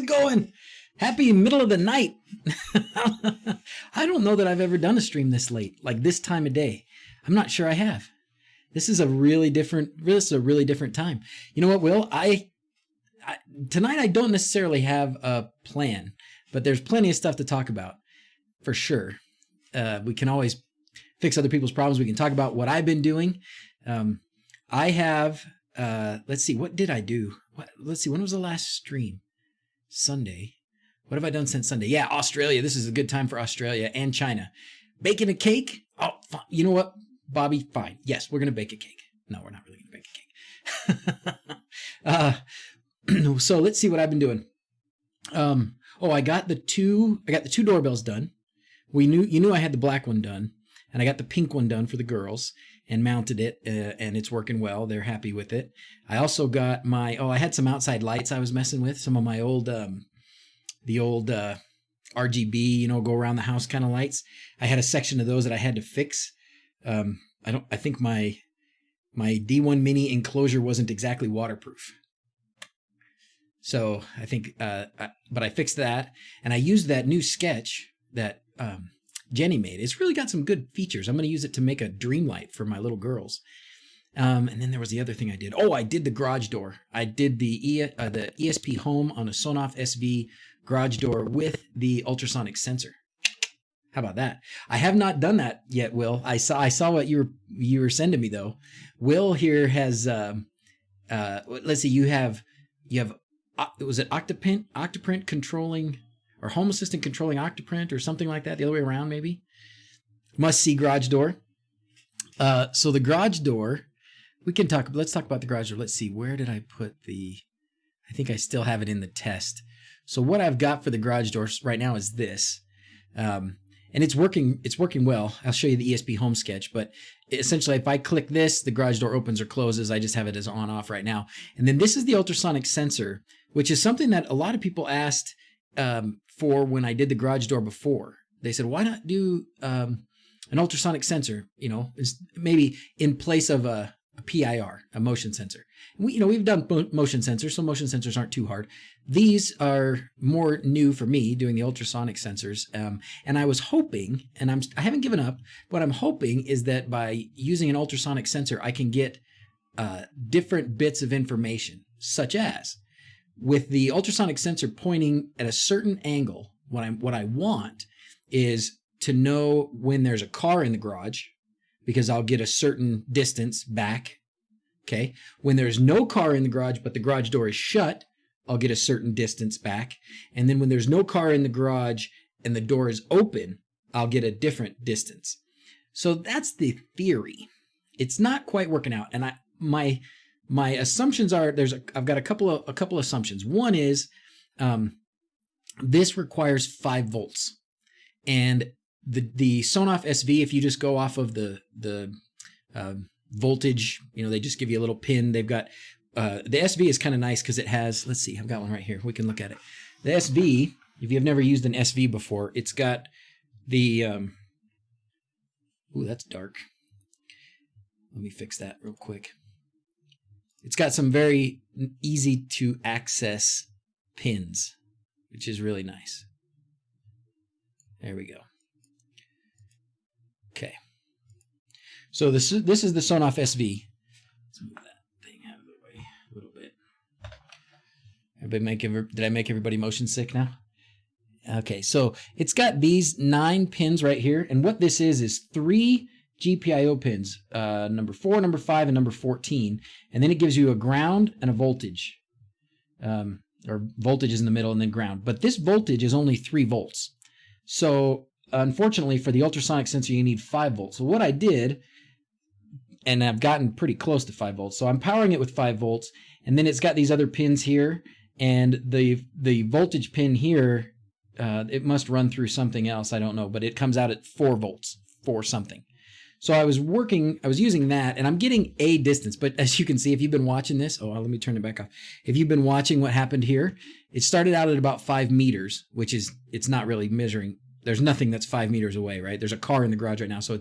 it going? Happy middle of the night. I don't know that I've ever done a stream this late, like this time of day. I'm not sure I have. This is a really different time. You know what, Will? Tonight I don't necessarily have a plan, but there's plenty of stuff to talk about for sure. We can always fix other people's problems. We can talk about what I've been doing. I have, let's see, what did I do? Let's see, when was the last stream? Sunday. What have I done since Sunday? Yeah, Australia. This is a good time for Australia and China. Baking a cake? Oh, you know what, Bobby? Fine. Yes, we're going to bake a cake. No, we're not really going to bake a cake. So let's see what I've been doing. I got the two doorbells done. You knew I had the black one done, and I got the pink one done for the girls and mounted it, and it's working well. They're happy with it. I also got I had some outside lights I was messing with, some of my old, the old RGB, go around the house kind of lights. I had a section of those that I had to fix. I think my D1 Mini enclosure wasn't exactly waterproof. So I think, but I fixed that, and I used that new sketch that Jenny made. It's really got some good features. I'm going to use it to make a dream light for my little girls. And then there was the other thing I did. Oh, I did the garage door. I did the ESP-home on a Sonoff SV garage door with the ultrasonic sensor. How about that? I have not done that yet, Will. I saw what you were sending me though. Will here has let's see. You have was it Octoprint controlling, or Home Assistant controlling Octoprint, or something like that, the other way around maybe? Must see garage door. So the garage door, let's talk about the garage door. Let's see, where did I put I think I still have it in the test. So what I've got for the garage door right now is this. And it's working well. I'll show you the ESP-home sketch, but essentially if I click this, the garage door opens or closes. I just have it as on off right now. And then this is the ultrasonic sensor, which is something that a lot of people asked for when I did the garage door before. They said, why not do an ultrasonic sensor, maybe in place of a PIR, a motion sensor. We've done motion sensors, so motion sensors aren't too hard. These are more new for me, doing the ultrasonic sensors. And I was hoping, and I haven't given up, what I'm hoping is that by using an ultrasonic sensor, I can get different bits of information, such as with the ultrasonic sensor pointing at a certain angle. What I want is to know when there's a car in the garage, because I'll get a certain distance back. Okay. When there's no car in the garage, but the garage door is shut, I'll get a certain distance back. And then when there's no car in the garage and the door is open, I'll get a different distance. So that's the theory. It's not quite working out. And my assumptions are I've got a couple assumptions. One is this requires 5 volts, and the Sonoff SV, if you just go off of the voltage, they just give you a little pin. They've got the SV is kind of nice because it has, let's see, I've got one right here. We can look at it. The SV, if you've never used an SV before, it's got the ooh, that's dark. Let me fix that real quick. It's got some very easy to access pins, which is really nice. There we go. Okay. So this is the Sonoff SV. Let's move that thing out of the way a little bit. Did I make everybody motion sick now? Okay, so it's got these 9 pins right here, and what this is 3 GPIO pins, number 4, number 5, and number 14, and then it gives you a ground and a voltage, or voltage is in the middle and then ground. But this voltage is only 3 volts. So unfortunately for the ultrasonic sensor, you need 5 volts. So what I did, and I've gotten pretty close to 5 volts, so I'm powering it with 5 volts, and then it's got these other pins here, and the voltage pin here, it must run through something else, I don't know, but it comes out at 4 volts for something. So I was using that, and I'm getting a distance, but as you can see, if you've been watching this, let me turn it back off. If you've been watching what happened here, it started out at about 5 meters, which is, it's not really measuring. There's nothing that's 5 meters away, right? There's a car in the garage right now, so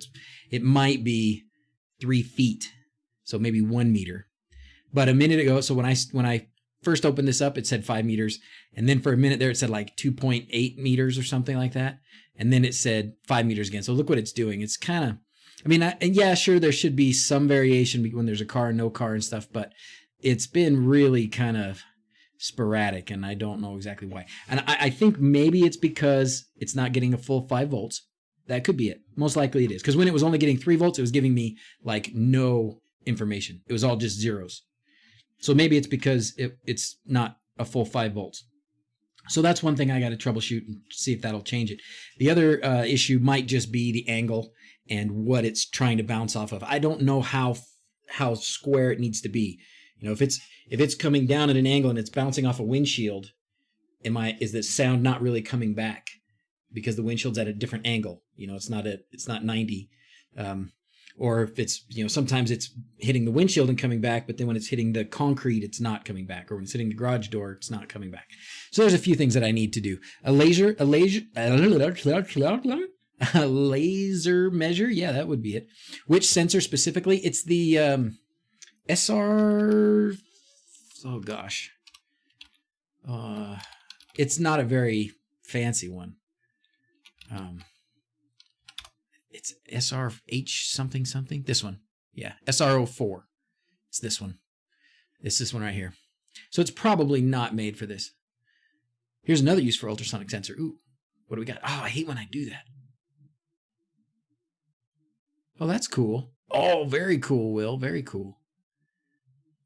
it might be 3 feet, so maybe 1 meter. But a minute ago, so when I first opened this up, it said 5 meters. And then for a minute there, it said like 2.8 meters or something like that. And then it said 5 meters again. So look what it's doing. It's kind of, I mean, and yeah, sure, there should be some variation when there's a car and no car and stuff, but it's been really kind of sporadic, and I don't know exactly why. And I think maybe it's because it's not getting a full 5 volts. That could be it. Most likely it is. Because when it was only getting 3 volts, it was giving me like no information. It was all just zeros. So maybe it's because it's not a full 5 volts. So that's one thing I got to troubleshoot and see if that'll change it. The other issue might just be the angle and what it's trying to bounce off of. I don't know how square it needs to be. You know, if it's coming down at an angle and it's bouncing off a windshield, is the sound not really coming back because the windshield's at a different angle? You know, it's not 90. Or if it's, you know, sometimes it's hitting the windshield and coming back, but then when it's hitting the concrete, it's not coming back. Or when it's hitting the garage door, it's not coming back. So there's a few things that I need to do. A laser measure. Yeah, that would be it. Which sensor specifically? It's the SR. Oh gosh. It's not a very fancy one. It's SRH something something. This one. Yeah, SR04. It's this one. It's this one right here. So it's probably not made for this. Here's another use for ultrasonic sensor. Ooh, what do we got? Oh, I hate when I do that. Oh, that's cool. Oh, very cool, Will. Very cool.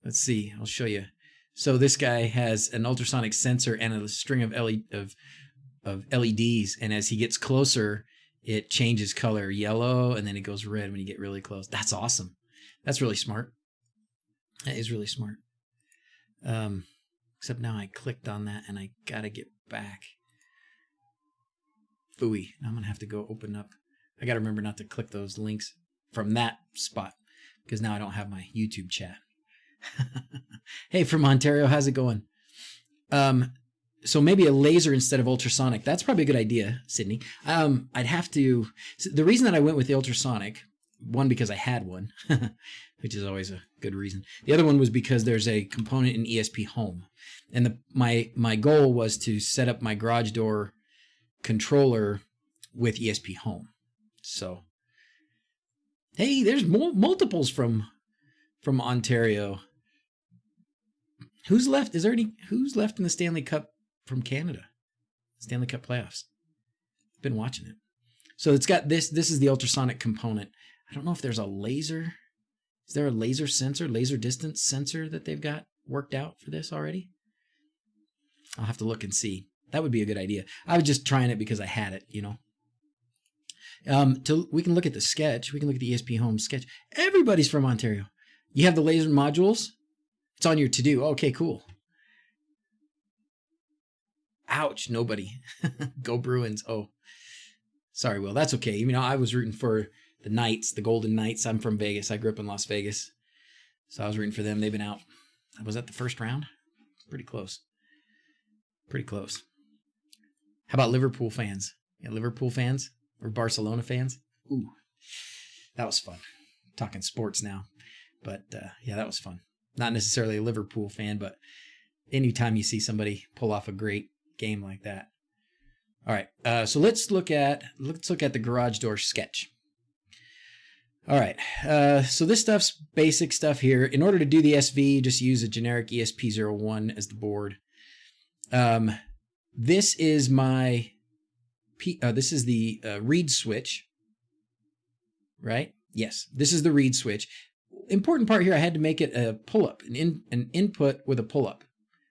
Let's see. I'll show you. So this guy has an ultrasonic sensor and a string of LEDs, and as he gets closer, it changes color, yellow, and then it goes red when you get really close. That's awesome. That's really smart. That is really smart. Except now I clicked on that and I gotta get back. Phooey. I'm gonna have to go open up. I gotta remember not to click those links from that spot because now I don't have my YouTube chat. Hey, from Ontario, how's it going? So maybe a laser instead of ultrasonic. That's probably a good idea, Sydney. I'd have to. So the reason that I went with the ultrasonic, one, because I had one, which is always a good reason. The other one was because there's a component in ESPhome, and my goal was to set up my garage door controller with ESPhome. So, hey, there's multiples from Ontario. Who's left? Who's left in the Stanley Cup from Canada? Stanley Cup playoffs. Been watching it. So it's got this. This is the ultrasonic component. I don't know if there's a laser. Is there a laser sensor, laser distance sensor that they've got worked out for this already? I'll have to look and see. That would be a good idea. I was just trying it because I had it, you know. We can look at the sketch. We can look at the ESPhome sketch. Everybody's from Ontario. You have the laser modules. It's on your to-do. Okay, cool. Ouch, nobody. Go Bruins. Oh, sorry, Will. That's okay. You know, I was rooting for the Knights, the Golden Knights. I'm from Vegas. I grew up in Las Vegas. So I was rooting for them. They've been out. Was that the first round? Pretty close. Pretty close. How about Liverpool fans? Yeah, Liverpool fans or Barcelona fans? Ooh, that was fun. Talking sports now. But yeah, that was fun. Not necessarily a Liverpool fan, but anytime you see somebody pull off a great game like that. All right, so let's look at the garage door sketch. All right, so this stuff's basic stuff here. In order to do the SV, just use a generic ESP01 as the board. This is my this is the reed switch, right? Yes, this is the reed switch. Important part here, I had to make it a pull-up, an input with a pull-up,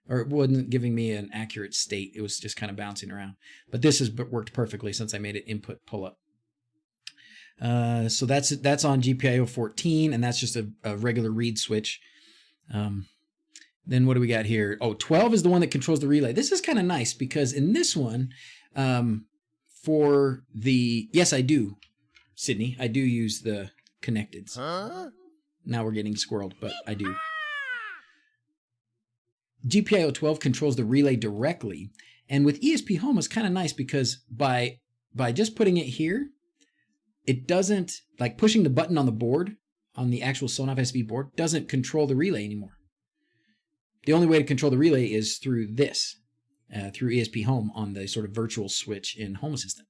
or it wasn't giving me an accurate state. It was just kind of bouncing around. But this has worked perfectly since I made it input pull-up. So that's on GPIO 14, and that's just a regular reed switch. Then what do we got here? Oh, 12 is the one that controls the relay. This is kind of nice because in this one, for the, yes, I do, Sydney, I do use the Konnecteds. Huh? Now we're getting squirreled, but I do. GPIO 12 controls the relay directly. And with ESPhome, it's kind of nice because by just putting it here, it doesn't, like pushing the button on the board, on the actual Sonoff SV board, doesn't control the relay anymore. the only way to control the relay is through this, through ESP-home on the sort of virtual switch in Home Assistant.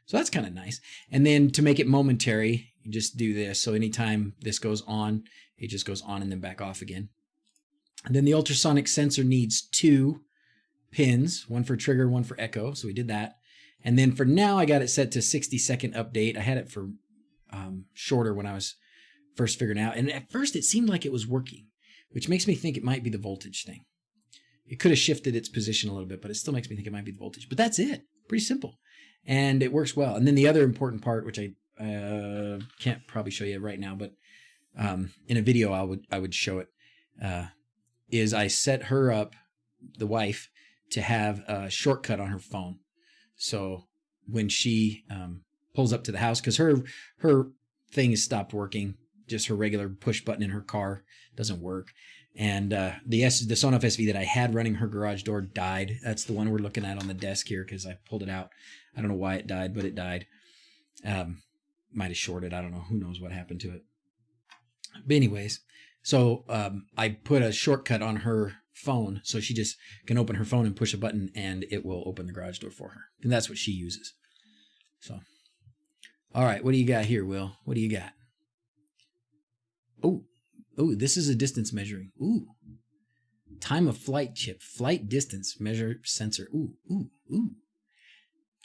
So that's kind of nice. And then to make it momentary, you just do this. So anytime this goes on, it just goes on and then back off again. And then the ultrasonic sensor needs 2 pins, one for trigger, one for echo. So we did that. And then for now, I got it set to 60-second update. I had it for shorter when I was first figuring it out. And at first it seemed like it was working, which makes me think it might be the voltage thing. It could have shifted its position a little bit, but it still makes me think it might be the voltage. But that's it. Pretty simple. And it works well. And then the other important part, which I can't probably show you right now, but in a video I would show it, is I set her up, the wife, to have a shortcut on her phone. So when she pulls up to the house, because her thing has stopped working, just her regular push button in her car doesn't work. And the Sonoff SV that I had running her garage door died. That's the one we're looking at on the desk here because I pulled it out. I don't know why it died, but it died. Might have shorted. I don't know. Who knows what happened to it. But anyways, so I put a shortcut on her phone so she just can open her phone and push a button and it will open the garage door for her. And that's what she uses. So, all right. What do you got here, Will? What do you got? Oh, this is a distance measuring. Ooh. Time of flight chip. Flight distance measure sensor. Ooh.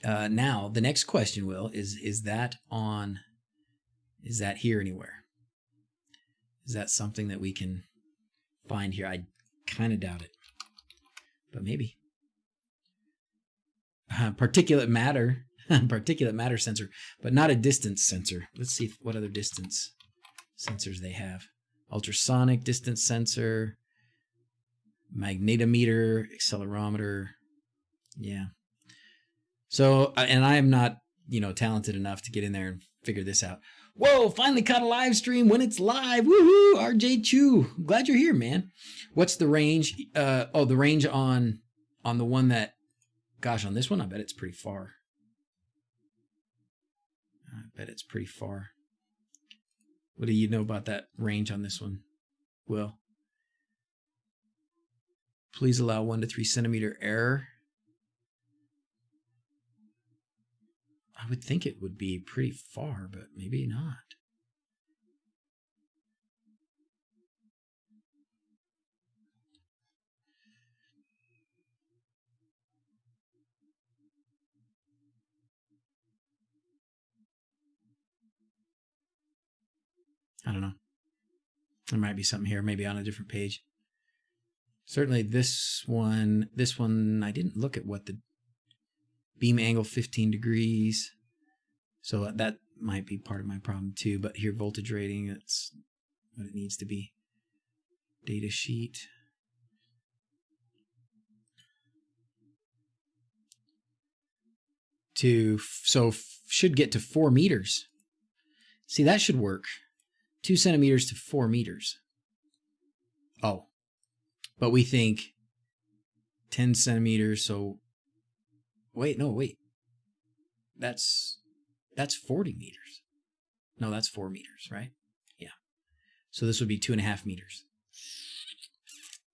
Now, the next question, Will, is that here anywhere? Is that something that we can find here? I kind of doubt it, but maybe. Particulate matter sensor, but not a distance sensor. Let's see what other distance sensors they have. Ultrasonic distance sensor, magnetometer, accelerometer. Yeah. So, and I am not, talented enough to get in there and figure this out. Whoa, finally caught a live stream when it's live. Woohoo, RJ Chu. Glad you're here, man. What's the range? The range on the one that, gosh, on this one, I bet it's pretty far. What do you know about that range on this one, Will? Please allow 1 to 3 centimeter error. I would think it would be pretty far, but maybe not. I don't know. There might be something here, maybe on a different page. Certainly this one, I didn't look at what the beam angle 15 degrees. So that might be part of my problem too. But here, voltage rating, that's what it needs to be. Data sheet. Should get to 4 meters. See, that should work. 2 centimeters to 4 meters. Oh, but we think 10 centimeters. So wait. That's 40 meters. No, that's 4 meters, right? Yeah. So this would be 2.5 meters.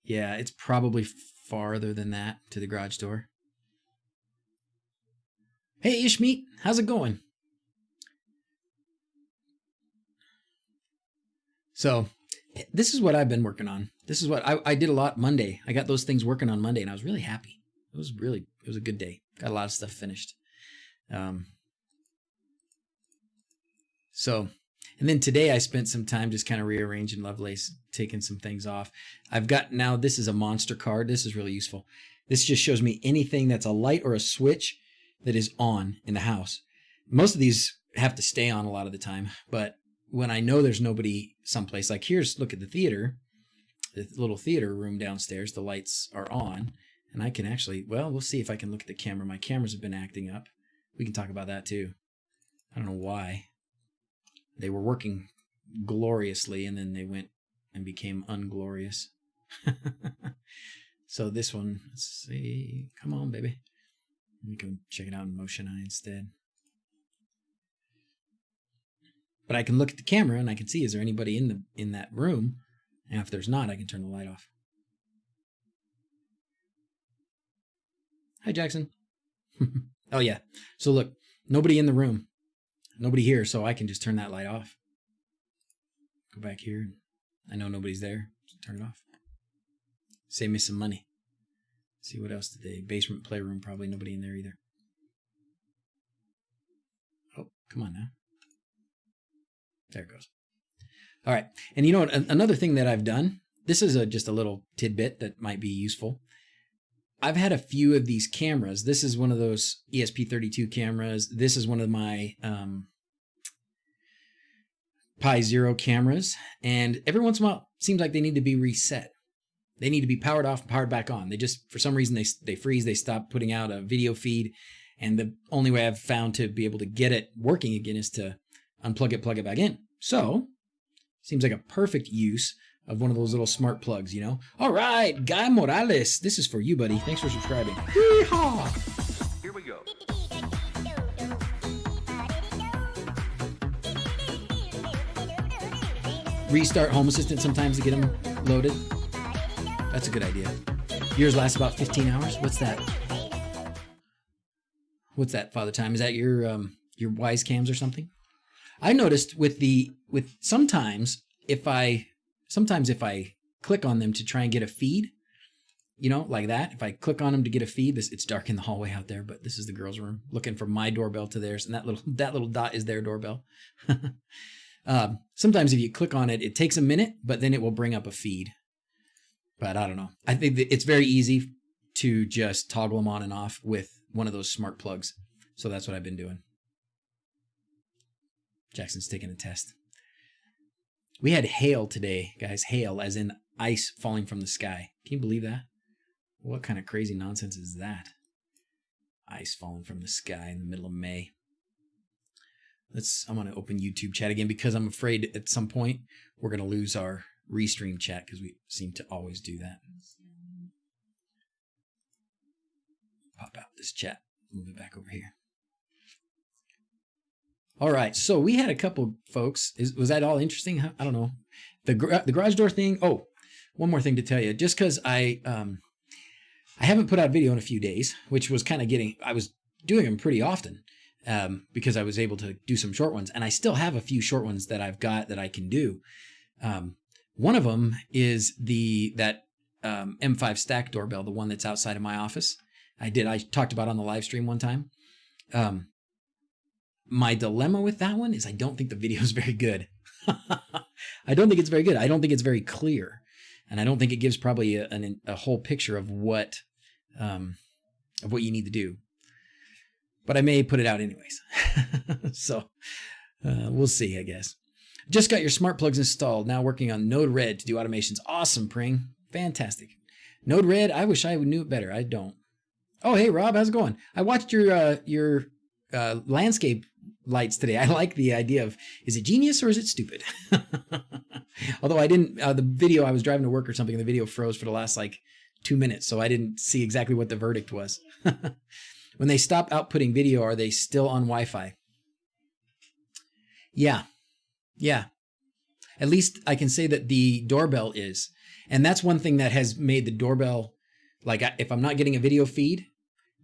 Yeah, it's probably farther than that to the garage door. Hey, Ishmeet, how's it going? So this is what I've been working on. This is what I did a lot Monday. I got those things working on Monday and I was really happy. It was a good day. Got a lot of stuff finished. And then today I spent some time just kind of rearranging Lovelace, taking some things off. I've got now, this is a monster card. This is really useful. This just shows me anything that's a light or a switch that is on in the house. Most of these have to stay on a lot of the time, but when I know there's nobody someplace, like look at the theater, the little theater room downstairs, the lights are on, and I can actually, we'll see if I can look at the camera. My cameras have been acting up. We can talk about that too. I don't know why. They were working gloriously, and then they went and became unglorious. So this one, let's see. Come on, baby. We can check it out in Motion Eye instead. But I can look at the camera and I can see, is there anybody in that room? And if there's not, I can turn the light off. Hi, Jackson. Oh, yeah. So look, nobody in the room. Nobody here, so I can just turn that light off. Go back here. I know nobody's there, so turn it off. Save me some money. See what else today. Basement playroom, probably nobody in there either. Oh, come on now. There it goes. All right. And you know what? Another thing that I've done, this is just a little tidbit that might be useful. I've had a few of these cameras. This is one of those ESP32 cameras. This is one of my Pi Zero cameras. And every once in a while, it seems like they need to be reset. They need to be powered off and powered back on. They just, for some reason, they freeze. They stop putting out a video feed. And the only way I've found to be able to get it working again is to unplug it, plug it back in. So, seems like a perfect use of one of those little smart plugs, you know? All right, Guy Morales, this is for you, buddy. Thanks for subscribing. Yeehaw! Here we go. Restart Home Assistant sometimes to get them loaded. That's a good idea. Yours lasts about 15 hours. What's that? What's that, Father Time? Is that your Wise cams or something? I noticed with sometimes if I click on them to try and get a feed, you know, like that, if I click on them to get a feed, it's dark in the hallway out there, but this is the girls' room, looking from my doorbell to theirs, and that little dot is their doorbell. Sometimes if you click on it, it takes a minute, but then it will bring up a feed. But I don't know. I think that it's very easy to just toggle them on and off with one of those smart plugs. So that's what I've been doing. Jackson's taking a test. We had hail today, guys. Hail, as in ice falling from the sky. Can you believe that? What kind of crazy nonsense is that? Ice falling from the sky in the middle of May. I'm going to open YouTube chat again because I'm afraid at some point we're going to lose our restream chat because we seem to always do that. Pop out this chat. Move it back over here. All right, so we had a couple folks. Was that all interesting? I don't know. The garage door thing. Oh, one more thing to tell you. Just because I haven't put out video in a few days, which was kind of I was doing them pretty often because I was able to do some short ones. And I still have a few short ones that I've got that I can do. One of them is that M5 stack doorbell, the one that's outside of my office. I talked about on the live stream one time. My dilemma with that one is I don't think the video is very good. I don't think it's very good. I don't think it's very clear. And I don't think it gives probably a whole picture of what you need to do. But I may put it out anyways. So we'll see, I guess. Just got your smart plugs installed. Now working on Node-RED to do automations. Awesome, Pring. Fantastic. Node-RED, I wish I knew it better. I don't. Oh, hey, Rob, how's it going? I watched your landscape lights today. I like the idea of, is it genius or is it stupid? Although I didn't, the video, I was driving to work or something, and the video froze for the last 2 minutes, so I didn't see exactly what the verdict was. When they stop outputting video, are they still on Wi-Fi? Yeah. At least I can say that the doorbell is. And that's one thing that has made the doorbell, if I'm not getting a video feed,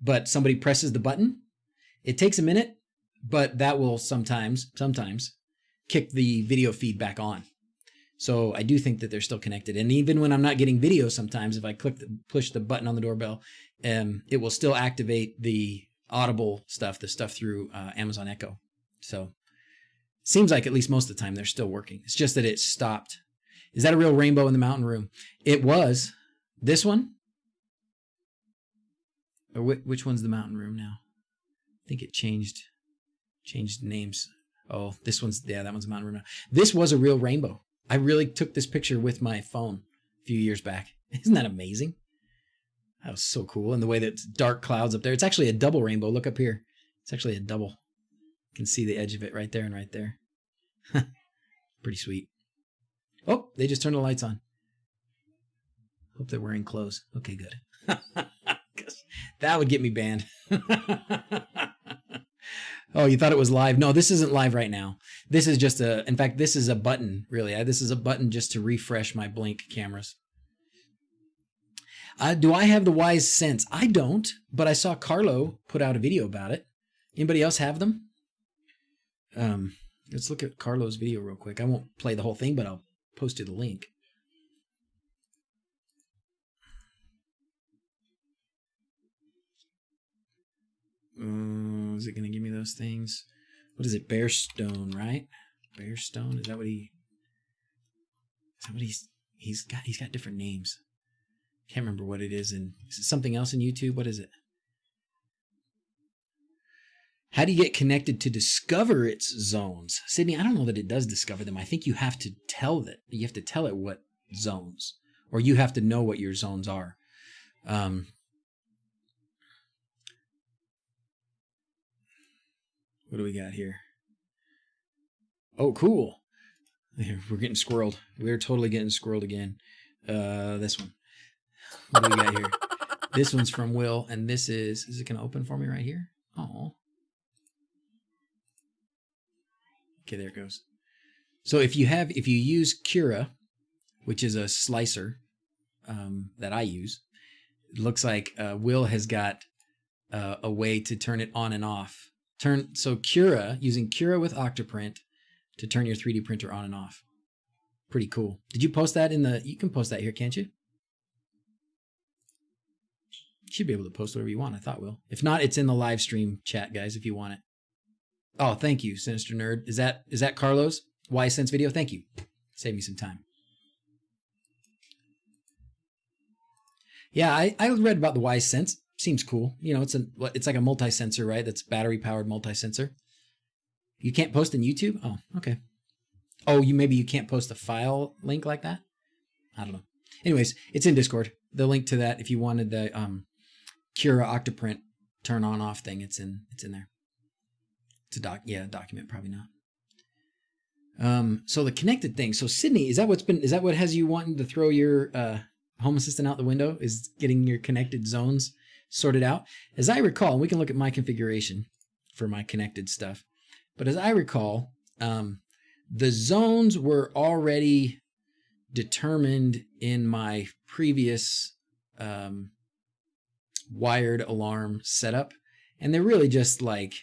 but somebody presses the button, it takes a minute, but that will sometimes kick the video feed back on. So I do think that they're still connected. And even when I'm not getting video, sometimes if I push the button on the doorbell, it will still activate the audible stuff, the stuff through Amazon Echo. So seems like at least most of the time they're still working. It's just that it stopped. Is that a real rainbow in the mountain room? It was. This one? Or which one's the mountain room now? I think it changed names. Oh, that one's the mountain room now. This was a real rainbow. I really took this picture with my phone a few years back. Isn't that amazing? That was so cool. And the way that it's dark clouds up there. It's actually a double rainbow. Look up here. It's actually a double. You can see the edge of it right there and right there. Pretty sweet. Oh, they just turned the lights on. Hope they're wearing clothes. Okay, good. That would get me banned. Oh, you thought it was live? No, this isn't live right now. This is just in fact, this is a button, really. This is a button just to refresh my Blink cameras. Do I have the Wise Sense? I don't, but I saw Carlo put out a video about it. Anybody else have them? Let's look at Carlo's video real quick. I won't play the whole thing, but I'll post you the link. Is it going to give me those things? What is it? Bearstone, right? Bearstone? Is that what he's got different names. Can't remember what it is. And is it something else in YouTube? What is it? How do you get connected to discover its zones? Sydney, I don't know that it does discover them. I think you have to tell it. You have to tell it what zones, or you have to know what your zones are. What do we got here? Oh, cool. We're getting squirreled. We're totally getting squirreled again. This one. What do we got here? This one's from Will, and this is it going to open for me right here? Oh. Okay, there it goes. So if you use Cura, which is a slicer that I use, it looks like Will has got a way to turn it on and off. So Cura, using Cura with Octoprint to turn your 3D printer on and off. Pretty cool. Did you post that you can post that here, can't you? You should be able to post whatever you want, I thought, Will. If not, it's in the live stream chat, guys, if you want it. Oh, thank you, Sinister Nerd. Is that Carlos? Wise Sense video? Thank you. Save me some time. Yeah, I read about the Wise Sense. Seems cool. You know, it's like a multi-sensor, right? That's battery-powered multi-sensor. You can't post in YouTube? Oh, okay. Oh, maybe you can't post a file link like that? I don't know. Anyways, it's in Discord. The link to that, if you wanted the Cura Octoprint turn on off thing, it's in there. It's a document, probably not. So the connected thing. So Sydney, is that what has you wanting to throw your Home Assistant out the window? Is getting your connected zones sorted out? As I recall, we can look at my configuration for my connected stuff. But as I recall, the zones were already determined in my previous wired alarm setup. And they're really just like,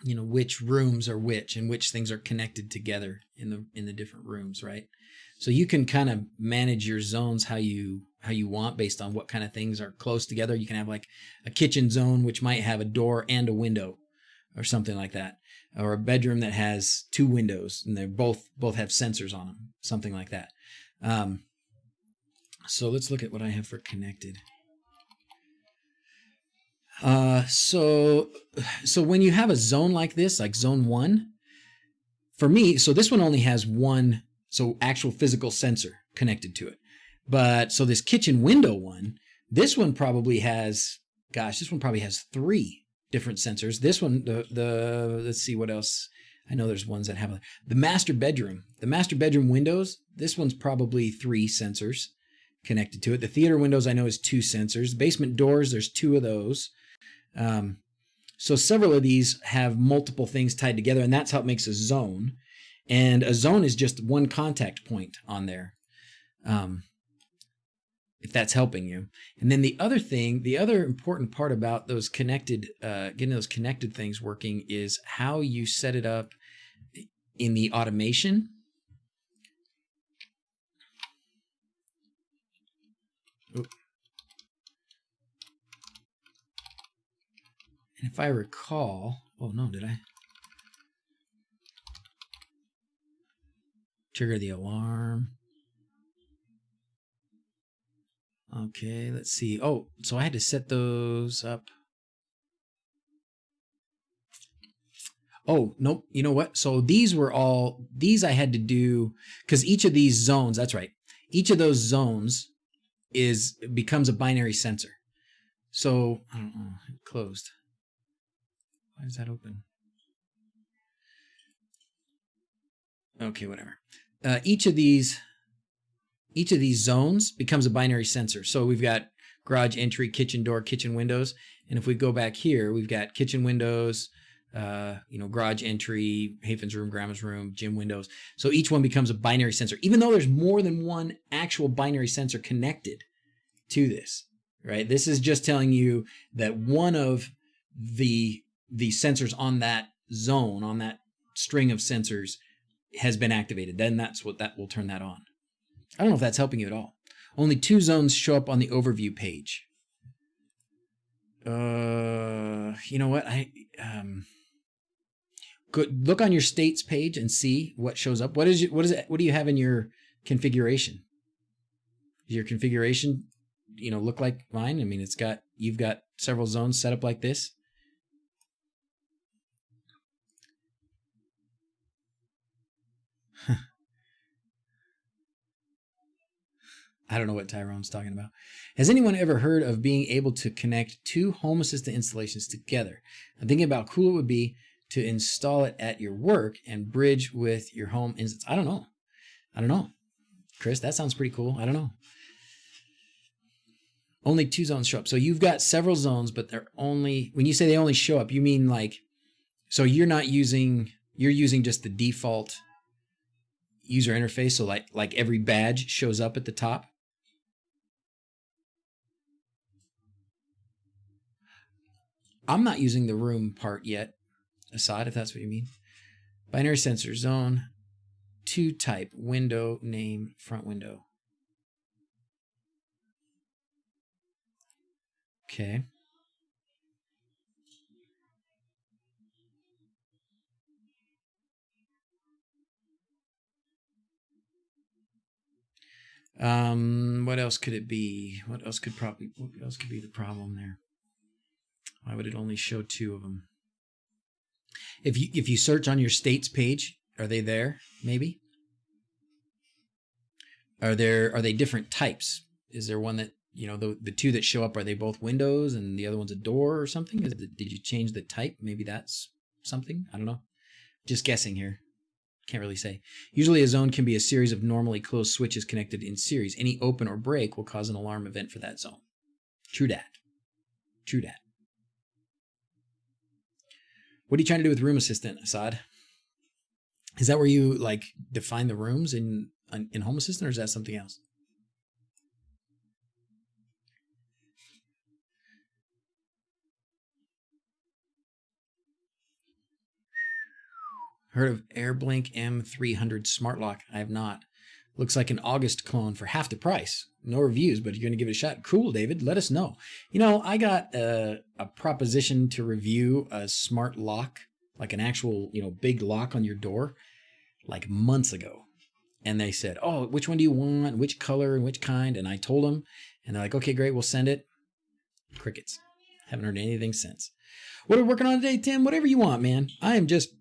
you know, which rooms are which and which things are connected together in the different rooms, right? So you can kind of manage your zones how you want based on what kind of things are close together. You can have like a kitchen zone, which might have a door and a window or something like that. Or a bedroom that has 2 windows and they both have sensors on them, something like that. So let's look at what I have for connected. So when you have a zone like this, like zone 1, for me, so this one only has one, so actual physical sensor connected to it. But so this kitchen window one, this one probably has 3 different sensors. This one, let's see what else. I know there's ones that have the master bedroom. The master bedroom windows, this one's probably 3 sensors connected to it. The theater windows I know is 2 sensors. Basement doors, there's 2 of those. So several of these have multiple things tied together, and that's how it makes a zone. And a zone is just one contact point on there, if that's helping you. And then the other important part about those connected, getting those connected things working is how you set it up in the automation. Oop. And if I recall, oh no, did I trigger the alarm? Okay, let's see. Oh, so I had to set those up. Oh, nope. You know what? So these I had to do, because each of these zones, that's right. Each of those zones becomes a binary sensor. So, I don't know, it closed. Why is that open? Okay, whatever. Each of these zones becomes a binary sensor. So we've got garage entry, kitchen door, kitchen windows. And if we go back here, we've got kitchen windows, garage entry, Haven's room, grandma's room, gym windows. So each one becomes a binary sensor, even though there's more than one actual binary sensor connected to this, right? This is just telling you that one of the sensors on that zone, on that string of sensors, has been activated. Then that's what that will turn that on. I don't know if that's helping you at all. Only 2 zones show up on the overview page. You know what? Look on your states page and see what shows up. What do you have in your configuration? Does your configuration, look like mine? I mean, you've got several zones set up like this. I don't know what Tyrone's talking about. Has anyone ever heard of being able to connect 2 Home Assistant installations together? I'm thinking about how cool it would be to install it at your work and bridge with your home instance. I don't know. Chris, that sounds pretty cool. I don't know. Only 2 zones show up. So you've got several zones, but when you say they only show up, you mean so you're using just the default user interface. So like every badge shows up at the top. I'm not using the room part yet, Assad, if that's what you mean. Binary sensor, zone, 2 type, window, name, front window. Okay. What else could it be? What else could be the problem there? Why would it only show 2 of them? If you search on your states page, are they there? Maybe. Are they different types? Is there one that the 2 that show up, are they both windows and the other one's a door or something? Did you change the type? Maybe that's something. I don't know. Just guessing here. Can't really say. Usually a zone can be a series of normally closed switches connected in series. Any open or break will cause an alarm event for that zone. True dat. What are you trying to do with Room Assistant, Assad? Is that where you define the rooms in Home Assistant, or is that something else? Heard of AirBlink M300 Smart Lock? I have not. Looks like an August clone for half the price. No reviews, but you're going to give it a shot. Cool, David. Let us know. I got a proposition to review a smart lock, like an actual, big lock on your door, months ago. And they said, oh, which one do you want? Which color and which kind? And I told them, and they're like, okay, great, we'll send it. Crickets. Haven't heard anything since. What are we working on today, Tim? Whatever you want, man. I just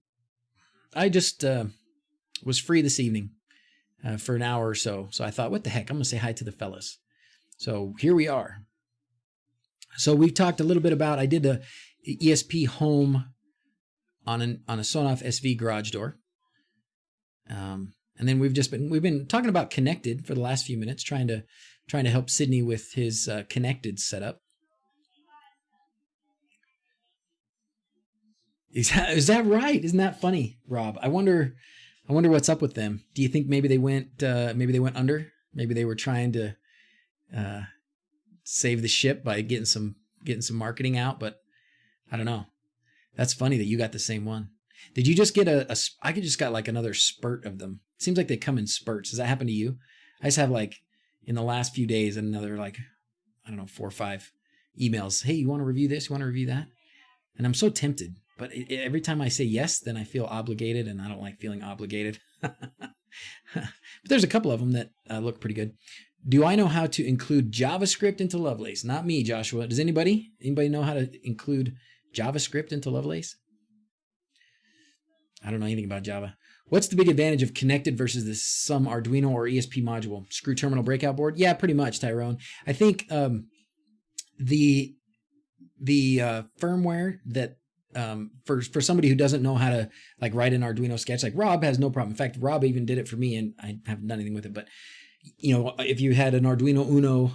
was free this evening for an hour or so. So I thought, what the heck? I'm going to say hi to the fellas. So here we are. So we've talked a little bit about, I did the ESP-home on a Sonoff SV garage door. And then we've been talking about Konnected for the last few minutes, trying to help Sydney with his Konnected setup. Is that right? Isn't that funny, Rob? I wonder what's up with them. Do you think maybe they went under? Maybe they were trying to save the ship by getting some marketing out, but I don't know. That's funny that you got the same one. Did you just get I just got another spurt of them. It seems like they come in spurts. Does that happen to you? I just have in the last few days another 4 or 5 emails. Hey, you want to review this? You want to review that? And I'm so tempted, but every time I say yes, then I feel obligated, and I don't like feeling obligated. But there's a couple of them that look pretty good. Do I know how to include JavaScript into Lovelace? Not me, Joshua. Does anybody know how to include JavaScript into Lovelace? I don't know anything about Java. What's the big advantage of Konnected versus some Arduino or ESP module? Screw terminal breakout board? Yeah, pretty much, Tyrone. I think the firmware that for somebody who doesn't know how to write an Arduino sketch, Rob has no problem. In fact, Rob even did it for me, and I haven't done anything with it. But if you had an Arduino Uno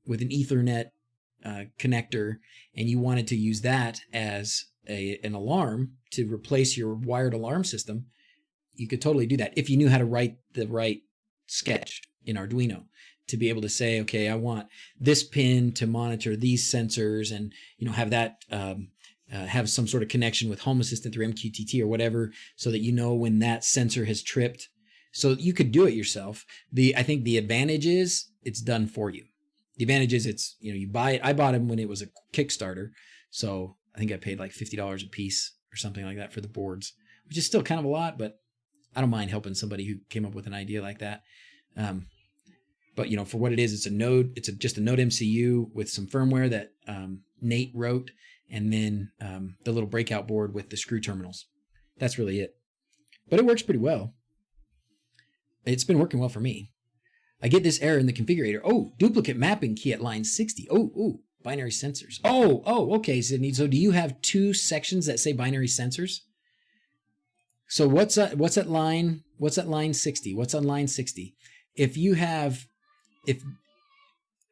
with an Ethernet connector, and you wanted to use that as an alarm to replace your wired alarm system, you could totally do that if you knew how to write the right sketch in Arduino to be able to say, okay, I want this pin to monitor these sensors and, have that, have some sort of connection with Home Assistant through MQTT or whatever, so that when that sensor has tripped. So you could do it yourself. I think the advantage is it's done for you. The advantage is it's, you buy it. I bought them when it was a Kickstarter. So I think I paid like $50 a piece or something like that for the boards, which is still kind of a lot, but I don't mind helping somebody who came up with an idea like that. But for what it is, it's a node. It's just a node MCU with some firmware that Nate wrote, and then the little breakout board with the screw terminals. That's really it. But it works pretty well. It's been working well for me. I get this error in the configurator. Oh, duplicate mapping key at line 60. Oh, binary sensors. Oh, okay, Sydney. So do you have 2 sections that say binary sensors? So what's at line 60? What's on line 60?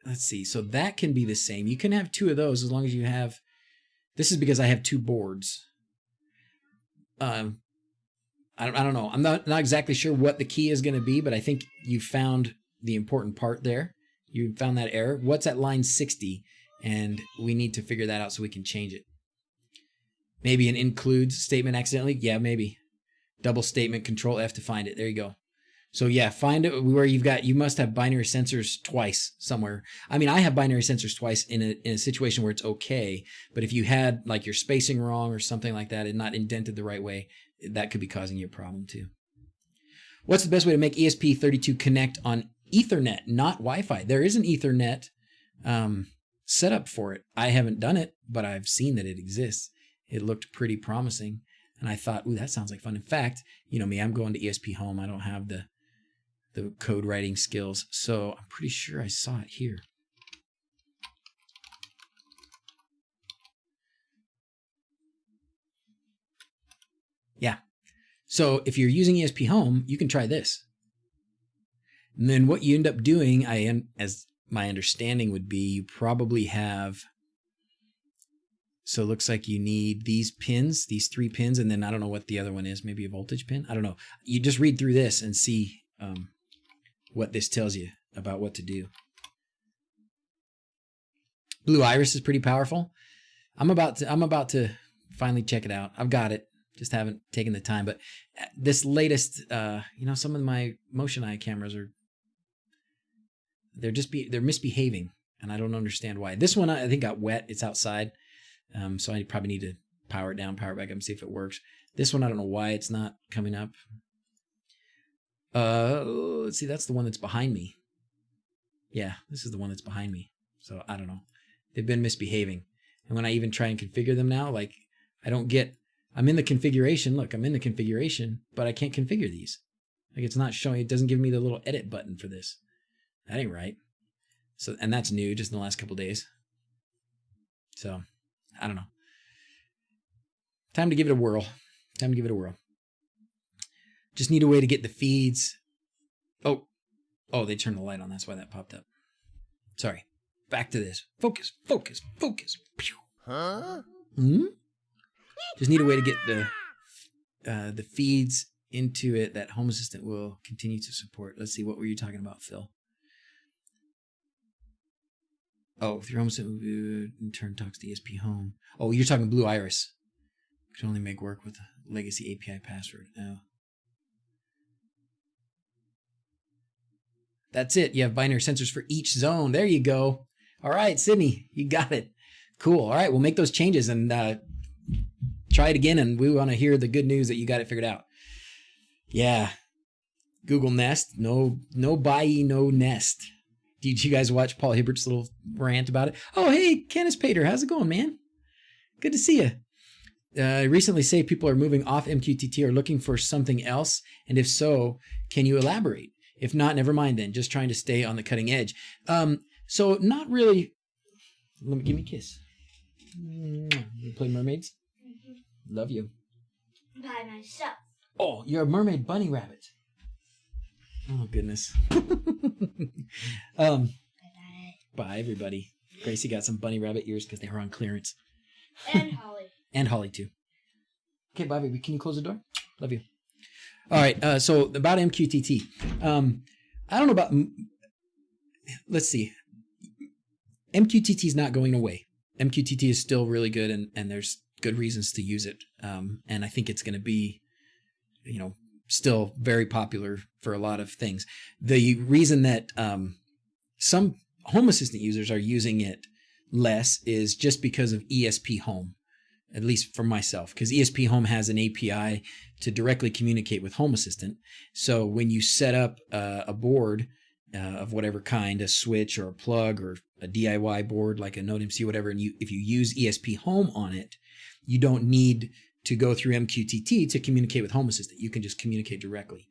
Let's see. So that can be the same. You can have 2 of those as long as you have. This is because I have 2 boards. I don't know. I'm not exactly sure what the key is going to be, but I think you found the important part there. You found that error. What's at line 60? And we need to figure that out so we can change it. Maybe an includes statement accidentally. Yeah, maybe. Double statement, Control F to find it. There you go. So yeah, find it where you must have binary sensors twice somewhere. I mean, I have binary sensors twice in a situation where it's okay, but if you had like your spacing wrong or something like that and not indented the right way, that could be causing you a problem too. What's the best way to make ESP32 connect on Ethernet, not Wi-Fi? There is an Ethernet setup for it. I haven't done it, but I've seen that it exists. It looked pretty promising. And I thought, ooh, that sounds like fun. In fact, me, I'm going to ESPhome. I don't have the code writing skills. So I'm pretty sure I saw it here. Yeah. So if you're using ESPhome, you can try this. And then what you end up doing, as my understanding would be, you probably have. So it looks like you need these pins, these 3 pins, and then I don't know what the other one is, maybe a voltage pin. I don't know. You just read through this and see what this tells you about what to do. Blue Iris is pretty powerful. I'm about to finally check it out. I've got it, just haven't taken the time. But this latest, some of my Motion Eye cameras they're misbehaving, and I don't understand why. This one I think got wet. It's outside. So I probably need to power it down, power it back up, and see if it works. This one, I don't know why it's not coming up. Let's see, that's the one that's behind me. Yeah, this is the one that's behind me. So I don't know. They've been misbehaving. And when I even try and configure them now, like I'm in the configuration. Look, I'm in the configuration, but I can't configure these. Like it's not showing, it doesn't give me the little edit button for this. That ain't right. So, and that's new just in the last couple of days. So I don't know. Time to give it a whirl. Just need a way to get the feeds. Oh, they turned the light on. That's why that popped up. Sorry. Back to this. Focus. Pew. Huh? Just need a way to get the feeds into it that Home Assistant will continue to support. Let's see. What were you talking about, Phil? Oh, through Home Assistant, in turn talks to ESPhome. Oh, you're talking Blue Iris. Can only make work with a legacy API password. Oh. That's it. You have binary sensors for each zone. There you go. All right, Sydney, you got it. Cool. All right, we'll make those changes and try it again, and we want to hear the good news that you got it figured out. Yeah. Google Nest. No buy, no Nest. Did you guys watch Paul Hibbert's little rant about it? Oh, hey, Kenneth Pater. How's it going, man? Good to see you. Recently say people are moving off MQTT or looking for something else. And if so, can you elaborate? If not, never mind then. Just trying to stay on the cutting edge. So not really. Let me give me a kiss. You play mermaids? Mm-hmm. Love you. By myself. Oh, you're a mermaid bunny rabbit. Oh, goodness. Bye, everybody. Gracie got some bunny rabbit ears because they were on clearance. And Holly. And Holly, too. Okay, bye, baby. Can you close the door? Love you. All right, so about MQTT. I don't know about... let's see. MQTT is not going away. MQTT is still really good, and there's good reasons to use it. And I think it's going to be, still very popular for a lot of things. The reason that some Home Assistant users are using it less is just because of ESP-home, at least for myself, because ESP-home has an API to directly communicate with Home Assistant. So when you set up a board of whatever kind, a switch or a plug or a DIY board like a Node MC, whatever, and if you use ESP-home on it, you don't need to go through MQTT to communicate with Home Assistant. You can just communicate directly.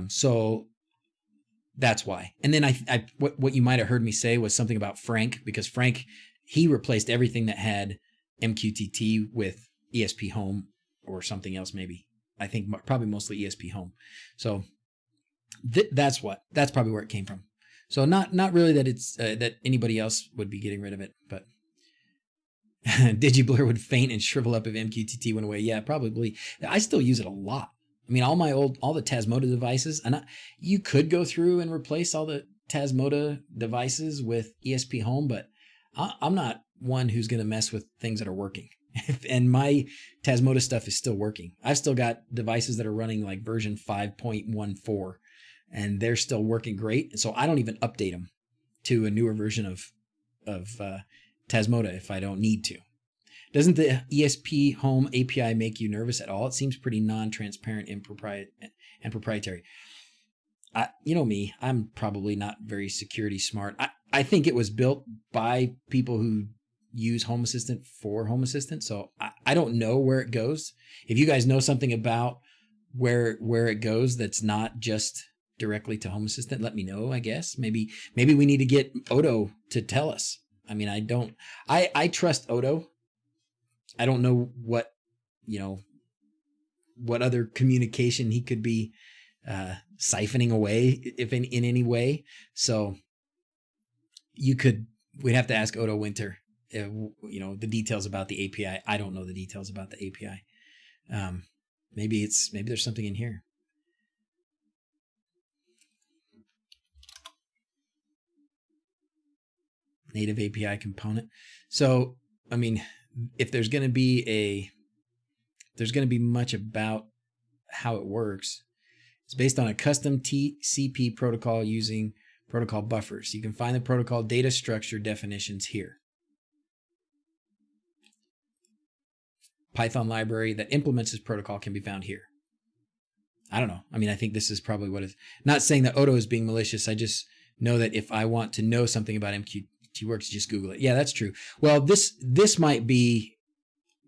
So that's why. And then what you might have heard me say was something about Frank, because Frank, he replaced everything that had MQTT with ESP-home or something else, maybe. I think probably mostly ESP-home. So that's probably where it came from. So not really that it's that anybody else would be getting rid of it, but DigiBlur would faint and shrivel up if MQTT went away. Yeah, probably. I still use it a lot. I mean, all the Tasmota devices, and you could go through and replace all the Tasmota devices with ESP-home, but I'm not one who's going to mess with things that are working. And my Tasmota stuff is still working. I've still got devices that are running like version 5.14, and they're still working great. So I don't even update them to a newer version of Tasmota if I don't need to. Doesn't the ESP-home API make you nervous at all? It seems pretty non-transparent and proprietary. You know me, I'm probably not very security smart. I think it was built by people who use Home Assistant for Home Assistant. So I don't know where it goes. If you guys know something about where it goes that's not just directly to Home Assistant, let me know, I guess. Maybe we need to get Odo to tell us. I mean, I trust Odo. I don't know what other communication he could be siphoning away, if in any way. So we'd have to ask Odo Winter, the details about the API. I don't know the details about the API. Maybe there's something in here. Native API component. So, I mean, if there's going to be much about how it works, it's based on a custom TCP protocol using protocol buffers. You can find the protocol data structure definitions here. Python library that implements this protocol can be found here. I don't know. I mean, I think this is probably what is. Not saying that Odo is being malicious. I just know that if I want to know something about MQTT works, just Google it. Yeah, that's true. Well, this might be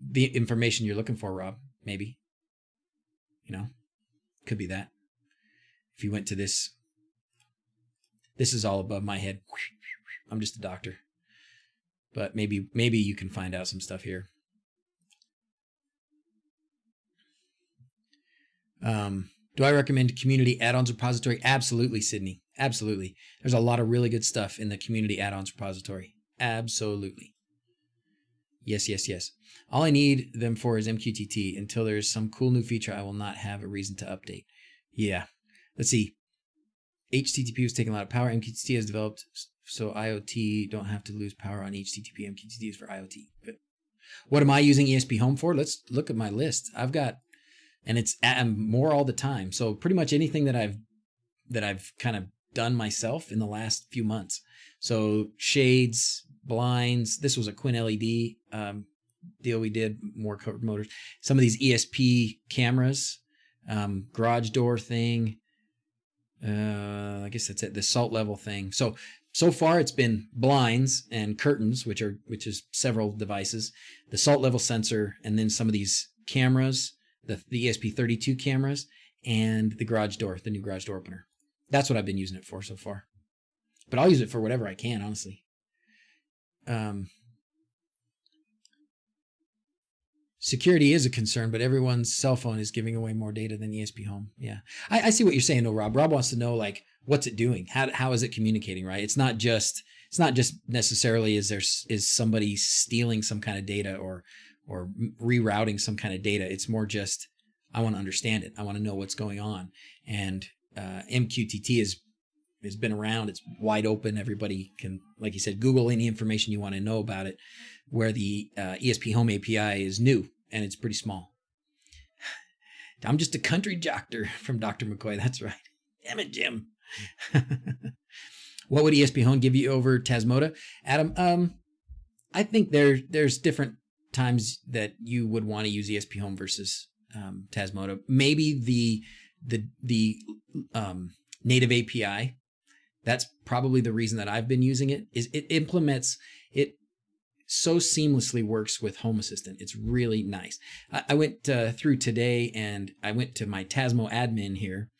the information you're looking for, Rob. Maybe. Could be that. If you went to this is all above my head. I'm just a doctor. But maybe you can find out some stuff here. Do I recommend community add-ons repository? Absolutely, Sydney. Absolutely. There's a lot of really good stuff in the community add-ons repository. Absolutely. Yes. All I need them for is MQTT. Until there's some cool new feature, I will not have a reason to update. Yeah. Let's see. HTTP was taking a lot of power. MQTT has developed so IoT don't have to lose power on HTTP. MQTT is for IoT. Good. What am I using ESP-home for? Let's look at my list. I've got, and it's more all the time. So pretty much anything that I've kind of done myself in the last few months. So shades, blinds. This was a Quinn LED deal we did, more covered motors. Some of these ESP cameras, garage door thing. I guess that's it. The salt level thing. So far it's been blinds and curtains, which is several devices, the salt level sensor, and then some of these cameras, the ESP32 cameras, and the garage door, the new garage door opener. That's what I've been using it for so far. But I'll use it for whatever I can, honestly. Security is a concern, but everyone's cell phone is giving away more data than ESP-home. Yeah, I see what you're saying, though, Rob. Rob wants to know, like, what's it doing? How is it communicating? Right? It's not just necessarily is somebody stealing some kind of data or rerouting some kind of data. It's more just I want to understand it. I want to know what's going on. And MQTT is has been around. It's wide open. Everybody can, like you said, Google any information you want to know about it, where the ESP-home API is new and it's pretty small. I'm just a country doctor from Dr. McCoy. That's right. Damn it, Jim. What would ESP-home give you over Tasmota? Adam, I think there's different times that you would want to use ESP-home versus Tasmota. Maybe the native API. That's probably the reason that I've been using it. Is it implements it so seamlessly, works with Home Assistant. It's really nice. I went through today and I went to my Tasmo admin here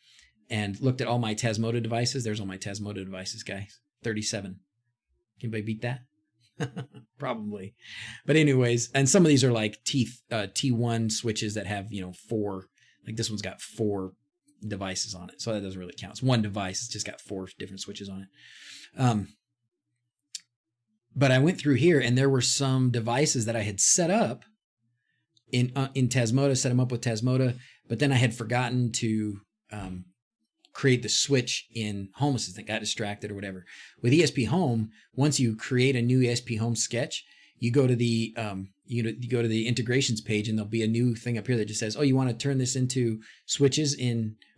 and looked at all my Tasmota devices. There's all my Tasmota devices, guys. 37. Can anybody beat that? Probably. But anyways, and some of these are like T1 switches that have, 4, like this one's got 4 devices on it. So that doesn't really count. It's one device. It's just got 4 different switches on it. But I went through here and there were some devices that I had set up in Tasmota, set them up with Tasmota, but then I had forgotten to create the switch in Home Assistant, got distracted or whatever. With ESP-home, once you create a new ESP-home sketch, you go to the you go to the integrations page and there'll be a new thing up here that just says, oh, you want to turn this into switches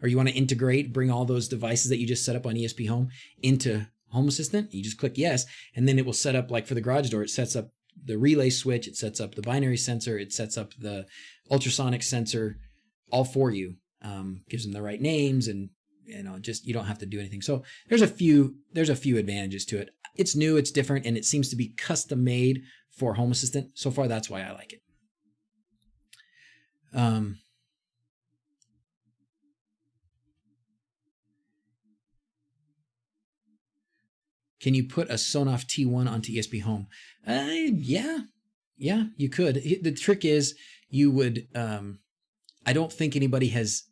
or you want to integrate, bring all those devices that you just set up on ESP-home into Home Assistant. You just click yes, and then it will set up, like for the garage door, it sets up the relay switch, it sets up the binary sensor, it sets up the ultrasonic sensor, all for you. Gives them the right names, and just you don't have to do anything. So there's a few advantages to it. It's new, it's different, and it seems to be custom made for Home Assistant. So far, that's why I like it. Can you put a Sonoff T1 onto ESP-home? Yeah, you could. The trick is you would, I don't think anybody has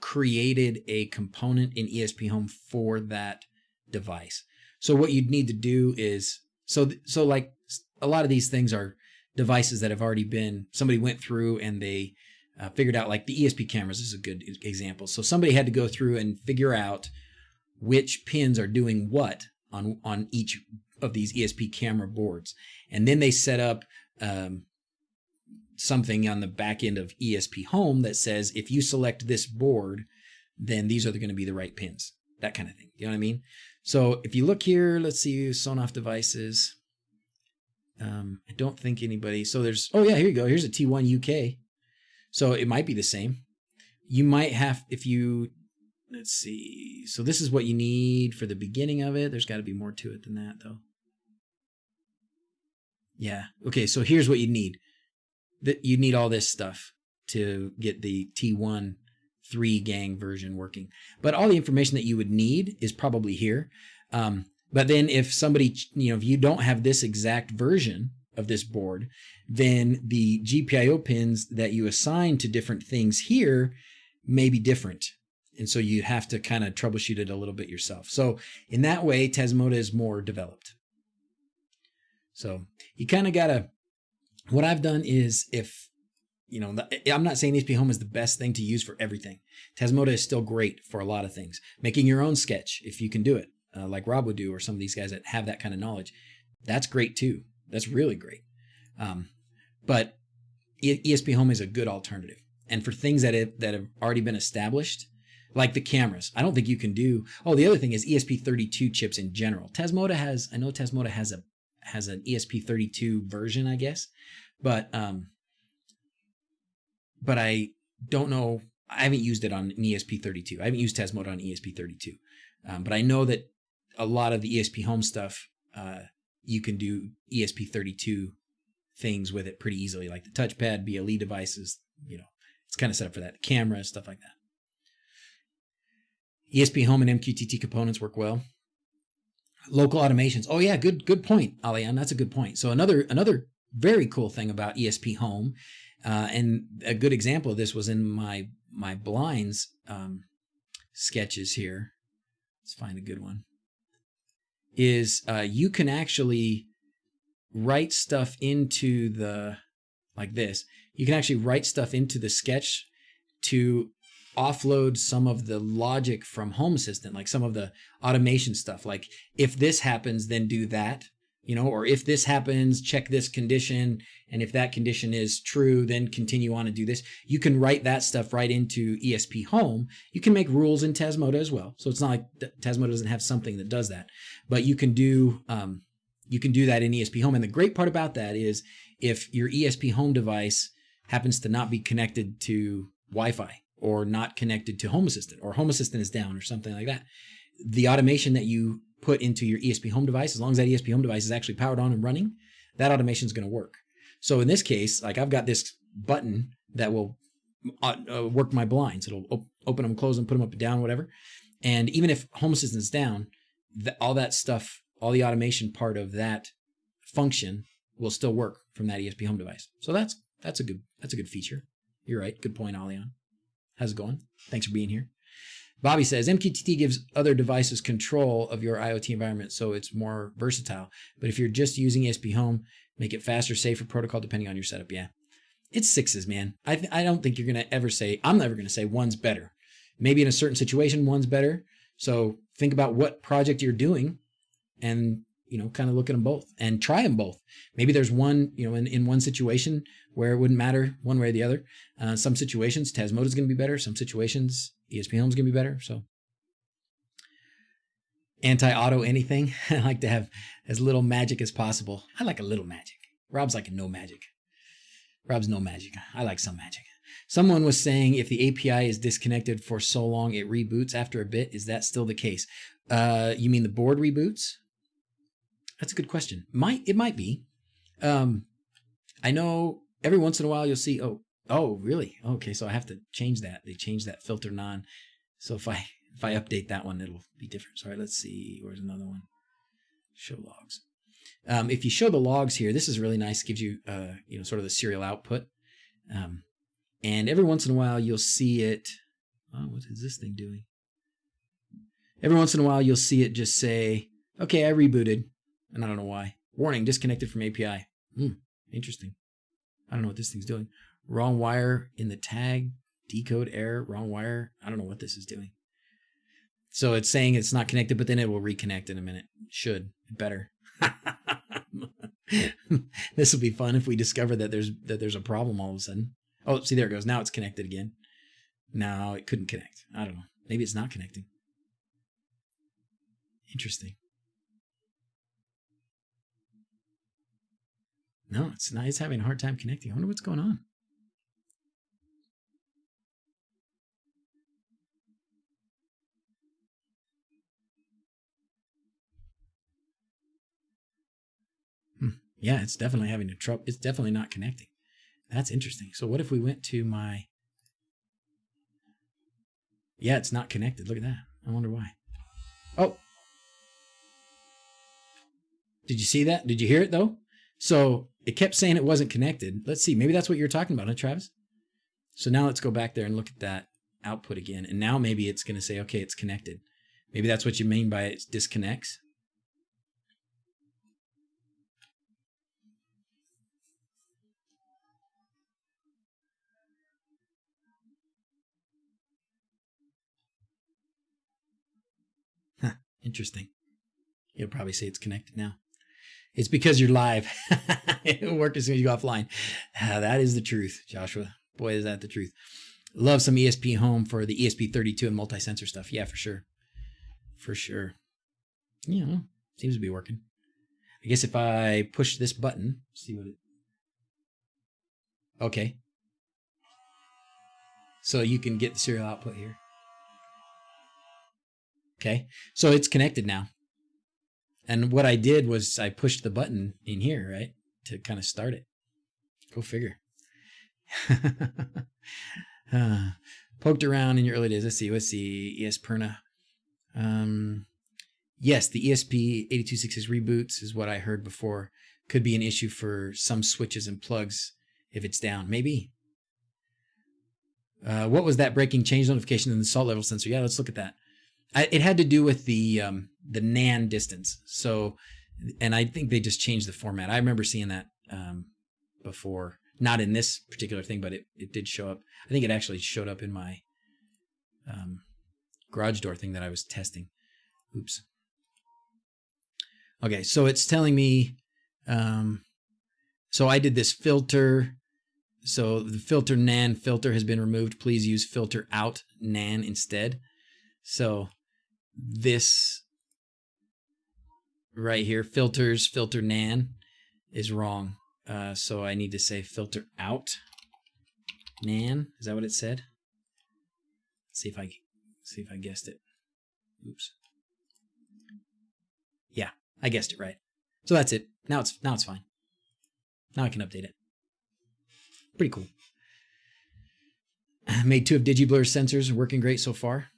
created a component in ESP-home for that device. So what you'd need to do is, so like a lot of these things are devices that have already been, somebody went through and they figured out, like the ESP cameras is a good example. So somebody had to go through and figure out which pins are doing what on each of these ESP camera boards. And then they set up something on the back end of ESP-home that says, if you select this board, then these are going to be the right pins, that kind of thing. You know what I mean? So if you look here, let's see, Sonoff devices. I don't think anybody, so there's, oh yeah, here you go. Here's a T1 UK. So it might be the same. You might have, if you, let's see. So this is what you need for the beginning of it. There's got to be more to it than that, though. Yeah. Okay. So here's what you need. You need all this stuff to get the T1 3 gang version working. But all the information that you would need is probably here. But then if somebody, if you don't have this exact version of this board, then the GPIO pins that you assign to different things here may be different. And so you have to kind of troubleshoot it a little bit yourself. So in that way, Tasmota is more developed. So you kind of got to, what I've done is if, I'm not saying ESP-home is the best thing to use for everything. Tasmota is still great for a lot of things. Making your own sketch, if you can do it, like Rob would do, or some of these guys that have that kind of knowledge, that's great too. That's really great. But ESP-home is a good alternative. And for things that have already been established, like the cameras, I don't think you can do. Oh, the other thing is ESP32 chips in general. Tasmota has an ESP32 version, I guess, but I don't know. I haven't used it on an ESP32. I haven't used Tasmota on ESP32, but I know that a lot of the ESP-home stuff, you can do ESP32 things with it pretty easily, like the touchpad, BLE devices. It's kind of set up for that. Camera, stuff like that. ESP-home and MQTT components work well. Local automations. Oh yeah, good point, Alian. That's a good point. So another very cool thing about ESP-home, and a good example of this was in my blinds sketches here. Let's find a good one. Is you can actually write stuff into the, like this. You can actually write stuff into the sketch to offload some of the logic from Home Assistant, like some of the automation stuff. Like if this happens, then do that, or if this happens, check this condition. And if that condition is true, then continue on and do this. You can write that stuff right into ESPhome. You can make rules in Tasmota as well. So it's not like Tasmota doesn't have something that does that, but you can do that in ESPhome. And the great part about that is if your ESPhome device happens to not be connected to Wi-Fi or not connected to Home Assistant, or Home Assistant is down or something like that, the automation that you put into your ESPhome device, as long as that ESPhome device is actually powered on and running, that automation is going to work. So in this case, like I've got this button that will work my blinds. It'll open them, close them, put them up and down, whatever. And even if Home Assistant is down, all that stuff, all the automation part of that function will still work from that ESPhome device. So that's a good feature. You're right. Good point, Alion. How's it going? Thanks for being here. Bobby says, MQTT gives other devices control of your IoT environment, so it's more versatile. But if you're just using ESPhome, make it faster, safer protocol depending on your setup. Yeah. It's sixes, man. I don't think you're going to ever say, I'm never going to say one's better. Maybe in a certain situation, one's better. So think about what project you're doing and, kind of look at them both and try them both. Maybe there's one, in one situation where it wouldn't matter one way or the other. Some situations, Tasmota is going to be better. Some situations, ESPhome is going to be better. So anti-auto anything. I like to have as little magic as possible. I like a little magic. Rob's like no magic. Rob's no magic. I like some magic. Someone was saying if the API is disconnected for so long, it reboots after a bit. Is that still the case? You mean the board reboots? That's a good question. It might be. I know every once in a while you'll see, oh, really? Okay, so I have to change that. They changed that filter non. So if I update that one, it'll be different. So, all right, let's see. Where's another one? Show logs. If you show the logs here, this is really nice. Gives you, sort of the serial output. And every once in a while you'll see it. Oh, what is this thing doing? Every once in a while you'll see it just say, okay, I rebooted. And I don't know why. Warning, disconnected from API. Interesting. I don't know what this thing's doing. Wrong wire in the tag, decode error, wrong wire. I don't know what this is doing. So it's saying it's not connected, but then it will reconnect in a minute. It should. It better. This will be fun if we discover that there's a problem all of a sudden. Oh, see, there it goes. Now it's connected again. No, it couldn't connect. I don't know. Maybe it's not connecting. Interesting. No, it's not. It's having a hard time connecting. I wonder what's going on. Yeah, it's definitely having a trouble. It's definitely not connecting. That's interesting. So what if we went to my... Yeah, it's not connected. Look at that. I wonder why. Oh. Did you see that? Did you hear it, though? So it kept saying it wasn't connected. Let's see. Maybe that's what you're talking about, huh, Travis? So now let's go back there and look at that output again. And now maybe it's going to say, okay, it's connected. Maybe that's what you mean by it disconnects. Huh, interesting. You'll probably say it's connected now. It's because you're live. It'll work as soon as you go offline. That is the truth, Joshua. Boy, is that the truth. Love some ESPhome for the ESP32 and multi-sensor stuff. Yeah, for sure. For sure. Seems to be working. I guess if I push this button, see what it... Okay. So you can get the serial output here. Okay. So it's connected now. And what I did was I pushed the button in here, right, to kind of start it. Go figure. Poked around in your early days. Let's see. ESPerna. Yes, the ESP8266 reboots is what I heard before. Could be an issue for some switches and plugs if it's down. Maybe. What was that breaking change notification in the salt level sensor? Yeah, let's look at that. It had to do with the NAND distance. So, and I think they just changed the format. I remember seeing that before. Not in this particular thing, but it did show up. I think it actually showed up in my garage door thing that I was testing. Oops. Okay, so it's telling me, so I did this filter. So the filter nan filter has been removed. Please use filter out nan instead. So this right here, filters, filter nan is wrong. So I need to say filter out nan. Is that what it said? Let's see if I guessed it. Oops. Yeah, I guessed it right. So that's it. Now it's fine. Now I can update it. Pretty cool. Made 2 of DigiBlur's sensors, working great so far.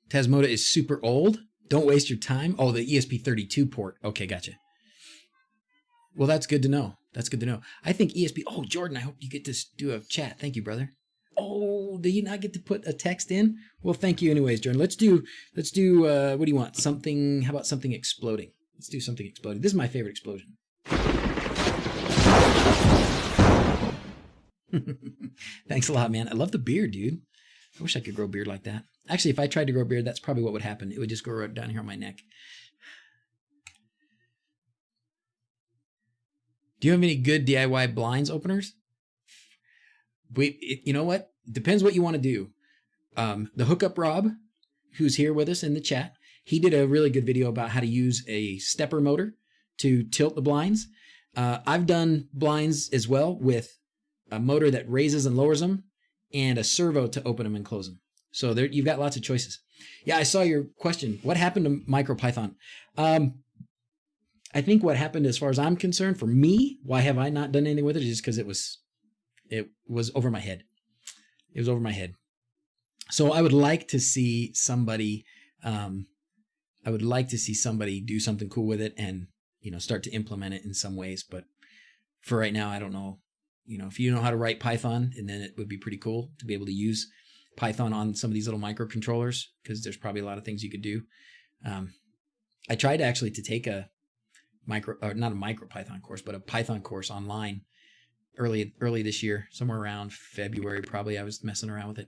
Tasmota is super old. Don't waste your time. Oh, the ESP32 port. Okay, gotcha. Well, that's good to know. That's good to know. I think ESP... Oh, Jordan, I hope you get to do a chat. Thank you, brother. Oh, do you not get to put a text in? Well, thank you anyways, Jordan. Let's do what do you want? Something, how about something exploding? Let's do something exploding. This is my favorite explosion. Thanks a lot, man. I love the beard, dude. I wish I could grow a beard like that. Actually, if I tried to grow a beard, that's probably what would happen. It would just grow right down here on my neck. Do you have any good DIY blinds openers? You know what? Depends what you want to do. The Hookup Rob, who's here with us in the chat, he did a really good video about how to use a stepper motor to tilt the blinds. I've done blinds as well with a motor that raises and lowers them and a servo to open them and close them. So there, you've got lots of choices. Yeah, I saw your question. What happened to MicroPython? I think what happened, as far as I'm concerned, for me, why have I not done anything with it, is just because it was over my head. It was over my head. So I would like to see somebody, do something cool with it and, start to implement it in some ways. But for right now, I don't know. If you know how to write Python, and then it would be pretty cool to be able to use Python on some of these little microcontrollers, because there's probably a lot of things you could do. I tried actually to take not a MicroPython course, but a Python course online early this year, somewhere around February, probably. I was messing around with it.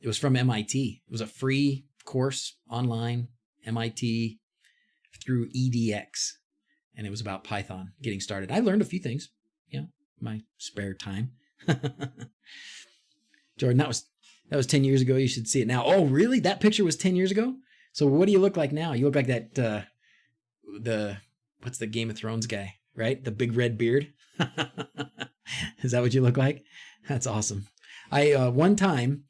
It was from MIT. It was a free course online, MIT through EDX. And it was about Python, getting started. I learned a few things, my spare time. Jordan, that was 10 years ago. You should see it now. Oh, really? That picture was 10 years ago? So what do you look like now? You look like that, what's the Game of Thrones guy, right? The big red beard. Is that what you look like? That's awesome. I, one time,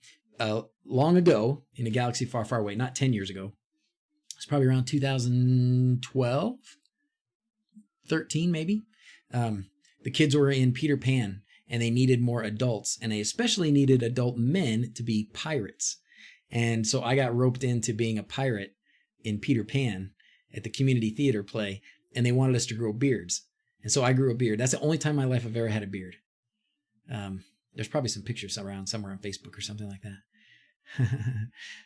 long ago, in a galaxy far, far away, not 10 years ago, it's probably around 2012, 13 maybe. The kids were in Peter Pan, and they needed more adults, and they especially needed adult men to be pirates. And so I got roped into being a pirate in Peter Pan at the community theater play, and they wanted us to grow beards. And so I grew a beard. That's the only time in my life I've ever had a beard. There's probably some pictures around somewhere on Facebook or something like that.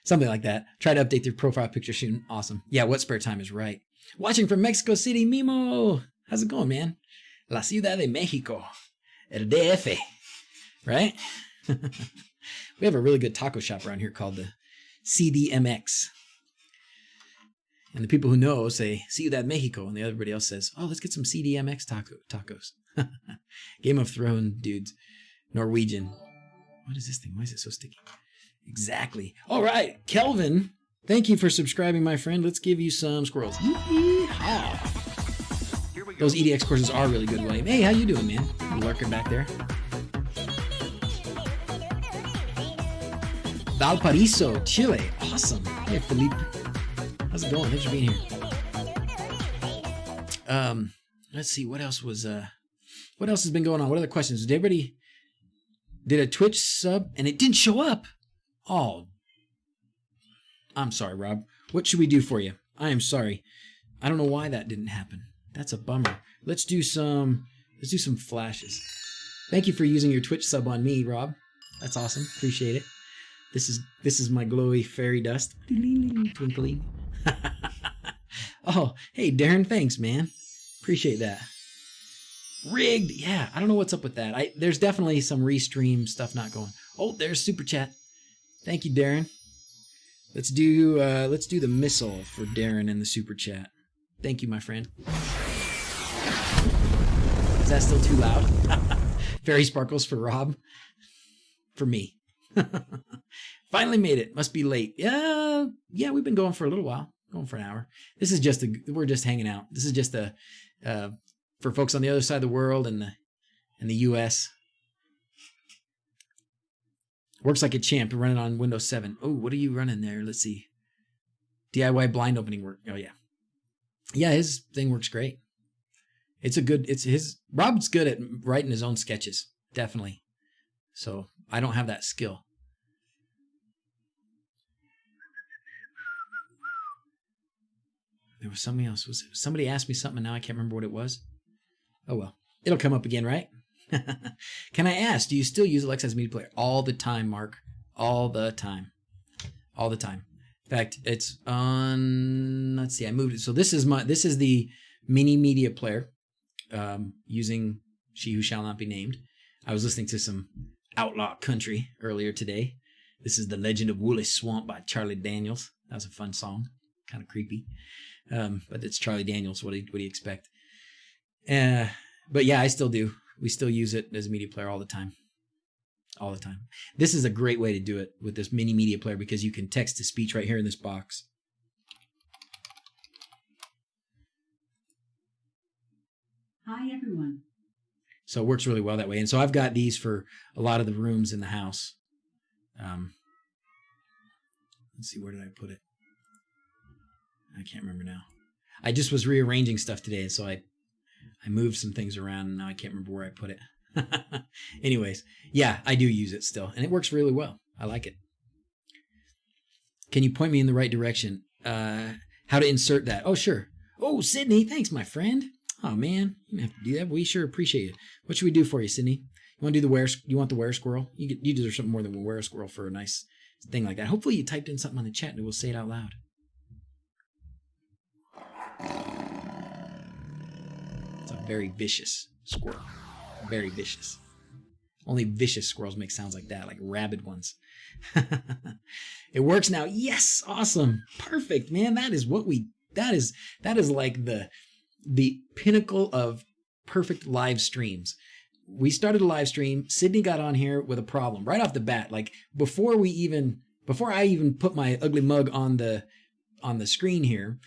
Something like that. Try to update their profile picture soon. Awesome. Yeah, what spare time is right. Watching from Mexico City, Mimo. How's it going, man? La Ciudad de Mexico. El DF. Right? We have a really good taco shop around here called the CDMX. And the people who know say Ciudad Mexico, and everybody else says, oh, let's get some CDMX tacos. Game of Thrones dudes. Norwegian. What is this thing? Why is it so sticky? Exactly. All right, Kelvin, thank you for subscribing, my friend. Let's give you some squirrels. Yeehaw. Those EDX courses are really good, William. Hey, how you doing, man? You lurking back there? Valparaiso, Chile. Awesome. Hey, Felipe. How's it going? Thanks for being here. Let's see. What else has been going on? What other questions? Did a Twitch sub and it didn't show up? Oh, I'm sorry, Rob. What should we do for you? I am sorry. I don't know why that didn't happen. That's a bummer. Let's do some flashes. Thank you for using your Twitch sub on me, Rob. That's awesome. Appreciate it. This is my glowy fairy dust. Twinkling. Oh, hey, Darren, thanks, man. Appreciate that. Rigged. Yeah, I don't know what's up with that. There's definitely some restream stuff not going. Oh, there's super chat. Thank you, Darren. Let's do the missile for Darren in the super chat. Thank you, my friend. Is that still too loud? Fairy sparkles for Rob. For me. Finally made it. Must be late. Yeah, we've been going for a little while. Going for an hour. This is just we're just hanging out. This is just for folks on the other side of the world and the US. Works like a champ. We're running on Windows 7. Oh, what are you running there? Let's see. DIY blind opening work. Oh yeah. Yeah, his thing works great. Rob's good at writing his own sketches. Definitely. So I don't have that skill. There was something else. Somebody asked me something and now I can't remember what it was. Oh well. It'll come up again, right? Can I ask, do you still use Alexa as media player? All the time, Mark. All the time. All the time. In fact, it's on, let's see, I moved it. So this is the mini media player using She Who Shall Not Be Named. I was listening to some outlaw country earlier today. This is The Legend of Woolly Swamp by Charlie Daniels. That was a fun song. Kind of creepy. But it's Charlie Daniels. What do you expect? But yeah, I still do. We still use it as a media player all the time. All the time. This is a great way to do it with this mini media player because you can text to speech right here in this box. Hi, everyone. So it works really well that way. And so I've got these for a lot of the rooms in the house. Let's see, where did I put it? I can't remember now. I just was rearranging stuff today, and so I moved some things around, and now I can't remember where I put it. Anyways, yeah, I do use it still, and it works really well. I like it. Can you point me in the right direction? How to insert that? Oh, sure. Oh, Sydney, thanks, my friend. Oh, man, you don't have to do that. We sure appreciate it. What should we do for you, Sydney? You want to do you want the wear squirrel? You deserve something more than a wear squirrel for a nice thing like that. Hopefully you typed in something on the chat and we'll say it out loud. It's a very vicious squirrel. Very vicious. Only vicious squirrels make sounds like that, like rabid ones. It works now. Yes, awesome. Perfect, man. That is like the pinnacle of perfect live streams. We started a live stream. Sydney got on here with a problem right off the bat. Like before I even put my ugly mug on the screen here,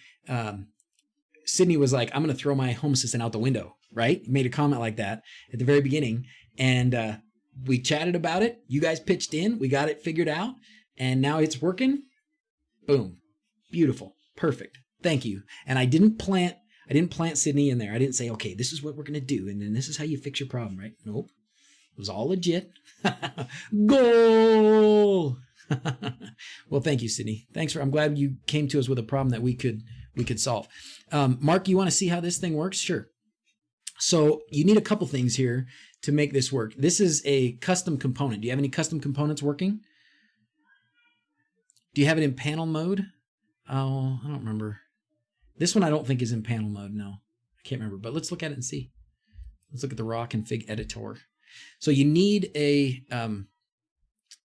Sydney was like, I'm going to throw my home assistant out the window, right? Made a comment like that at the very beginning. And we chatted about it. You guys pitched in. We got it figured out. And now it's working. Boom. Beautiful. Perfect. Thank you. And I didn't plant Sydney in there. I didn't say, okay, this is what we're going to do. And then this is how you fix your problem, right? Nope. It was all legit. Goal. Well, thank you, Sydney. I'm glad you came to us with a problem that we could solve. Mark, you want to see how this thing works? Sure. So you need a couple things here to make this work. This is a custom component. Do you have any custom components working? Do you have it in panel mode? Oh, I don't remember. This one I don't think is in panel mode. No, I can't remember, but let's look at it and see. Let's look at the raw config editor. So you need a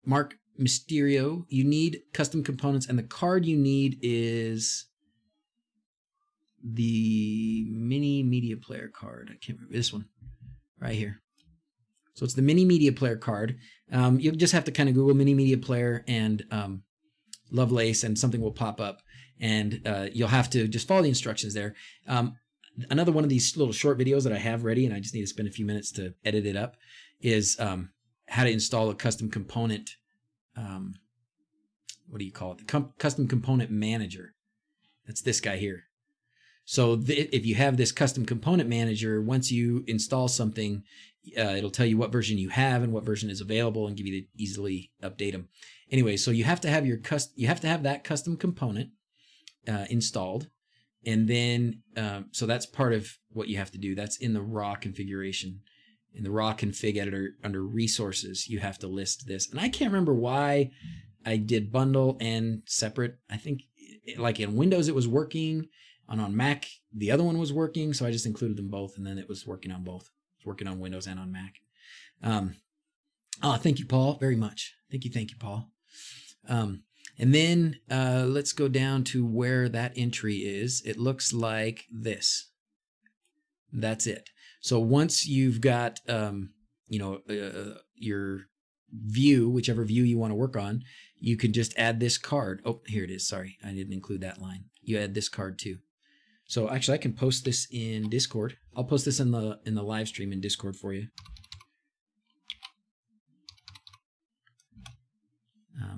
Mark Mysterio. You need custom components, and the card you need is the mini media player card. I can't remember this one right here. So it's the mini media player card. You'll just have to kind of Google mini media player and Lovelace, and something will pop up, and you'll have to just follow the instructions there. Another one of these little short videos that I have ready, and I just need to spend a few minutes to edit it up, is how to install a custom component. What do you call it? The custom component manager. That's this guy here. So if you have this custom component manager, once you install something, it'll tell you what version you have and what version is available, and give you to easily update them. Anyway, so you have to have that custom component installed, and then so that's part of what you have to do. That's in the raw configuration. In the raw config editor under resources, you have to list this. And I can't remember why I did bundle and separate. I think like in Windows it was working, and on Mac the other one was working, so I just included them both, and then it was working on both. It's working on Windows and on Mac. Thank you, Paul, very much. Thank you, Paul. And then let's go down to where that entry is. It looks like this. That's it. So once you've got, your view, whichever view you want to work on, you can just add this card. Oh, here it is. Sorry, I didn't include that line. You add this card too. So actually, I can post this in Discord. I'll post this in the live stream in Discord for you.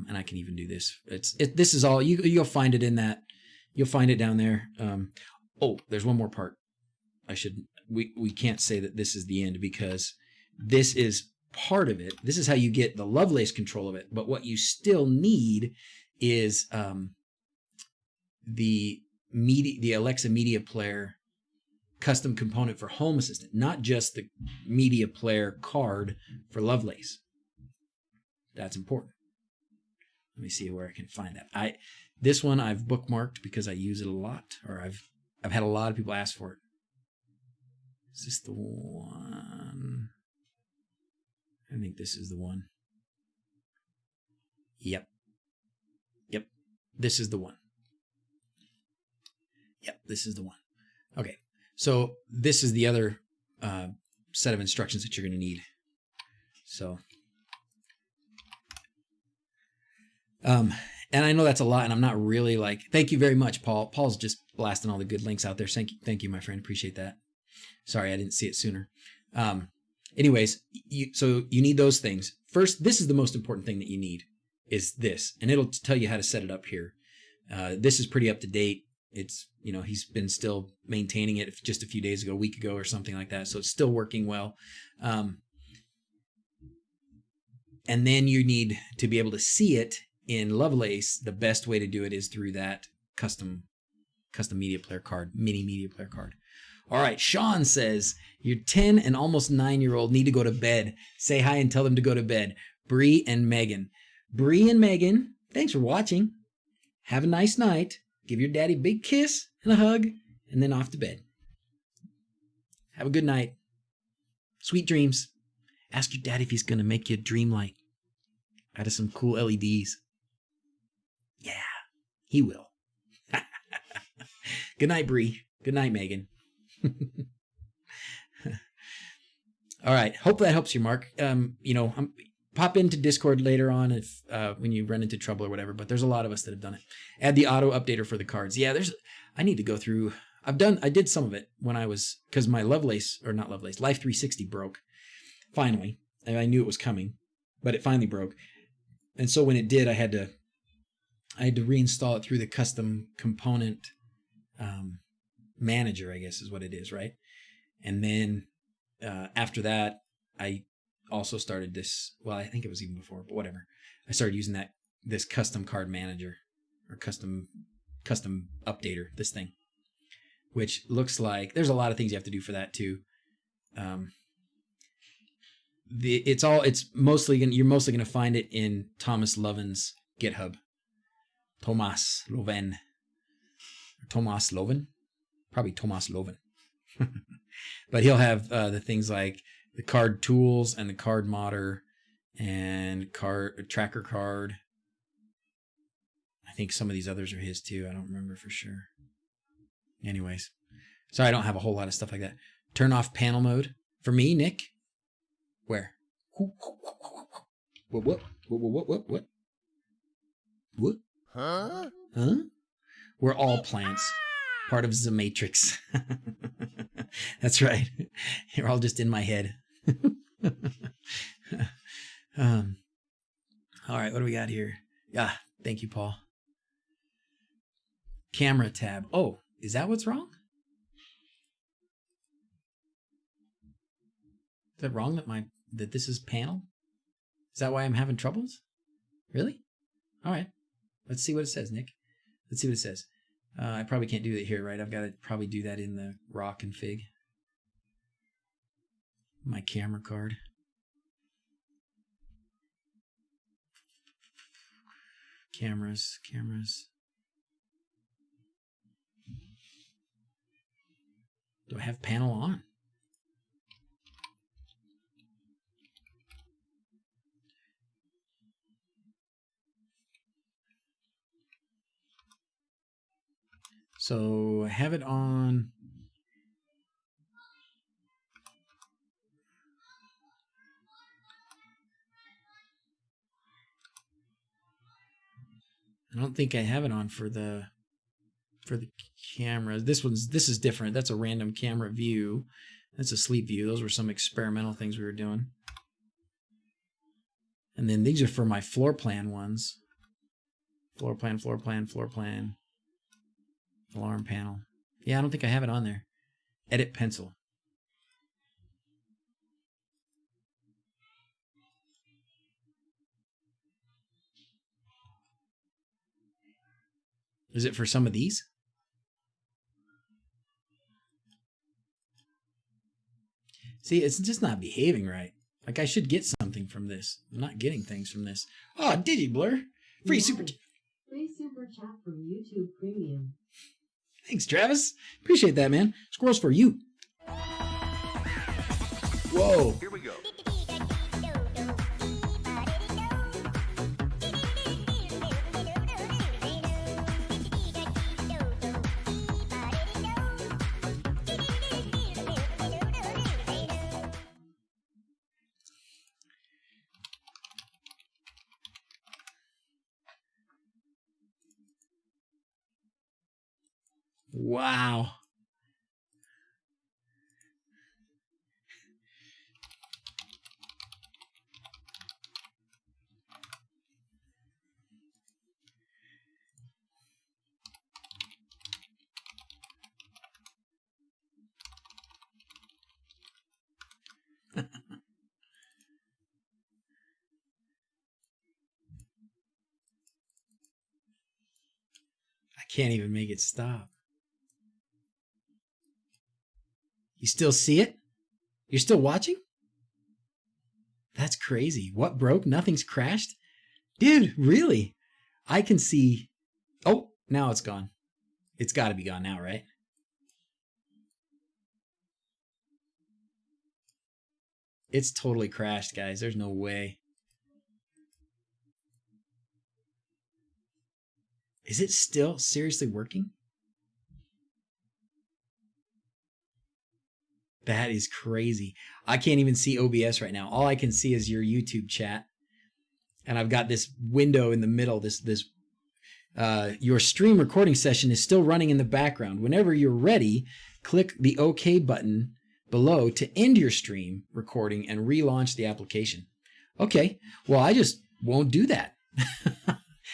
And I can even do this. This is all you'll find it in that. You'll find it down there. Oh, there's one more part. We can't say that this is the end because this is part of it. This is how you get the Lovelace control of it. But what you still need is the Alexa Media Player custom component for Home Assistant, not just the Media Player card for Lovelace. That's important. Let me see where I can find that. This one I've bookmarked because I use it a lot, or I've had a lot of people ask for it. Is this the one? I think this is the one. Yep. This is the one. Yep, this is the one. Okay, so this is the other set of instructions that you're going to need. So, and I know that's a lot, and I'm not really like, thank you very much, Paul. Paul's just blasting all the good links out there. Thank you, my friend. Appreciate that. Sorry, I didn't see it sooner. Anyways, so you need those things. First, this is the most important thing that you need, is this, and it'll tell you how to set it up here. This is pretty up to date. It's, he's been still maintaining it just a few days ago, a week ago or something like that. So it's still working well. And then you need to be able to see it in Lovelace. The best way to do it is through that custom media player card, mini media player card. All right, Sean says, your 10 and almost 9-year-old need to go to bed. Say hi and tell them to go to bed. Bree and Megan. Bree and Megan, thanks for watching. Have a nice night. Give your daddy a big kiss and a hug, and then off to bed. Have a good night. Sweet dreams. Ask your daddy if he's going to make you a dream light out of some cool LEDs. Yeah, he will. Good night, Bree. Good night, Megan. All right. Hope that helps you, Mark. Pop into Discord later on if when you run into trouble or whatever. But there's a lot of us that have done it. Add the auto updater for the cards. Yeah, I need to go through. I did some of it when I was, because my Life 360 broke. Finally, and I knew it was coming, but it finally broke. And so when it did, I had to reinstall it through the custom component manager, I guess is what it is, right? And then after that, I also started this. Well, I think it was even before, but whatever. I started using this custom card manager or custom updater, this thing, which looks like there's a lot of things you have to do for that too. You're mostly gonna find it in Thomas Loven's GitHub. Thomas Loven. Probably Thomas Loven. But he'll have the things like the card tools and the card modder and tracker card. I think some of these others are his too. I don't remember for sure. Anyways, sorry I don't have a whole lot of stuff like that. Turn off panel mode for me, Nick. Where? What? Huh? We're all plants. Part of the matrix. That's right. You're all just in my head. All right, what do we got here? Yeah, thank you, Paul. Camera tab. Oh, is that what's wrong? Is that wrong that this is panel? Is that why I'm having troubles? Really? All right. Let's see what it says, Nick. Let's see what it says. I probably can't do it here, right? I've got to probably do that in the raw config. My camera card. Cameras. Do I have panel on? So I have it on. I don't think I have it on for the camera. This is different. That's a random camera view. That's a sleep view. Those were some experimental things we were doing. And then these are for my floor plan ones. Floor plan, floor plan, floor plan. Alarm panel. Yeah, I don't think I have it on there. Edit pencil. Is it for some of these? See, it's just not behaving right. Like, I should get something from this. I'm not getting things from this. Oh, DigiBlur. Free super chat. Free super chat from YouTube Premium. Thanks, Travis. Appreciate that, man. Squirrels for you. Whoa. Here we go. Wow. I can't even make it stop. You still see it? You're still watching? That's crazy. What broke? Nothing's crashed? Dude, really? I can see... Oh, now it's gone. It's got to be gone now, right? It's totally crashed, guys. There's no way. Is it still seriously working? That is crazy. I can't even see OBS right now. All I can see is your YouTube chat. And I've got this window in the middle. Your stream recording session is still running in the background. Whenever you're ready, click the OK button below to end your stream recording and relaunch the application. Okay, well, I just won't do that.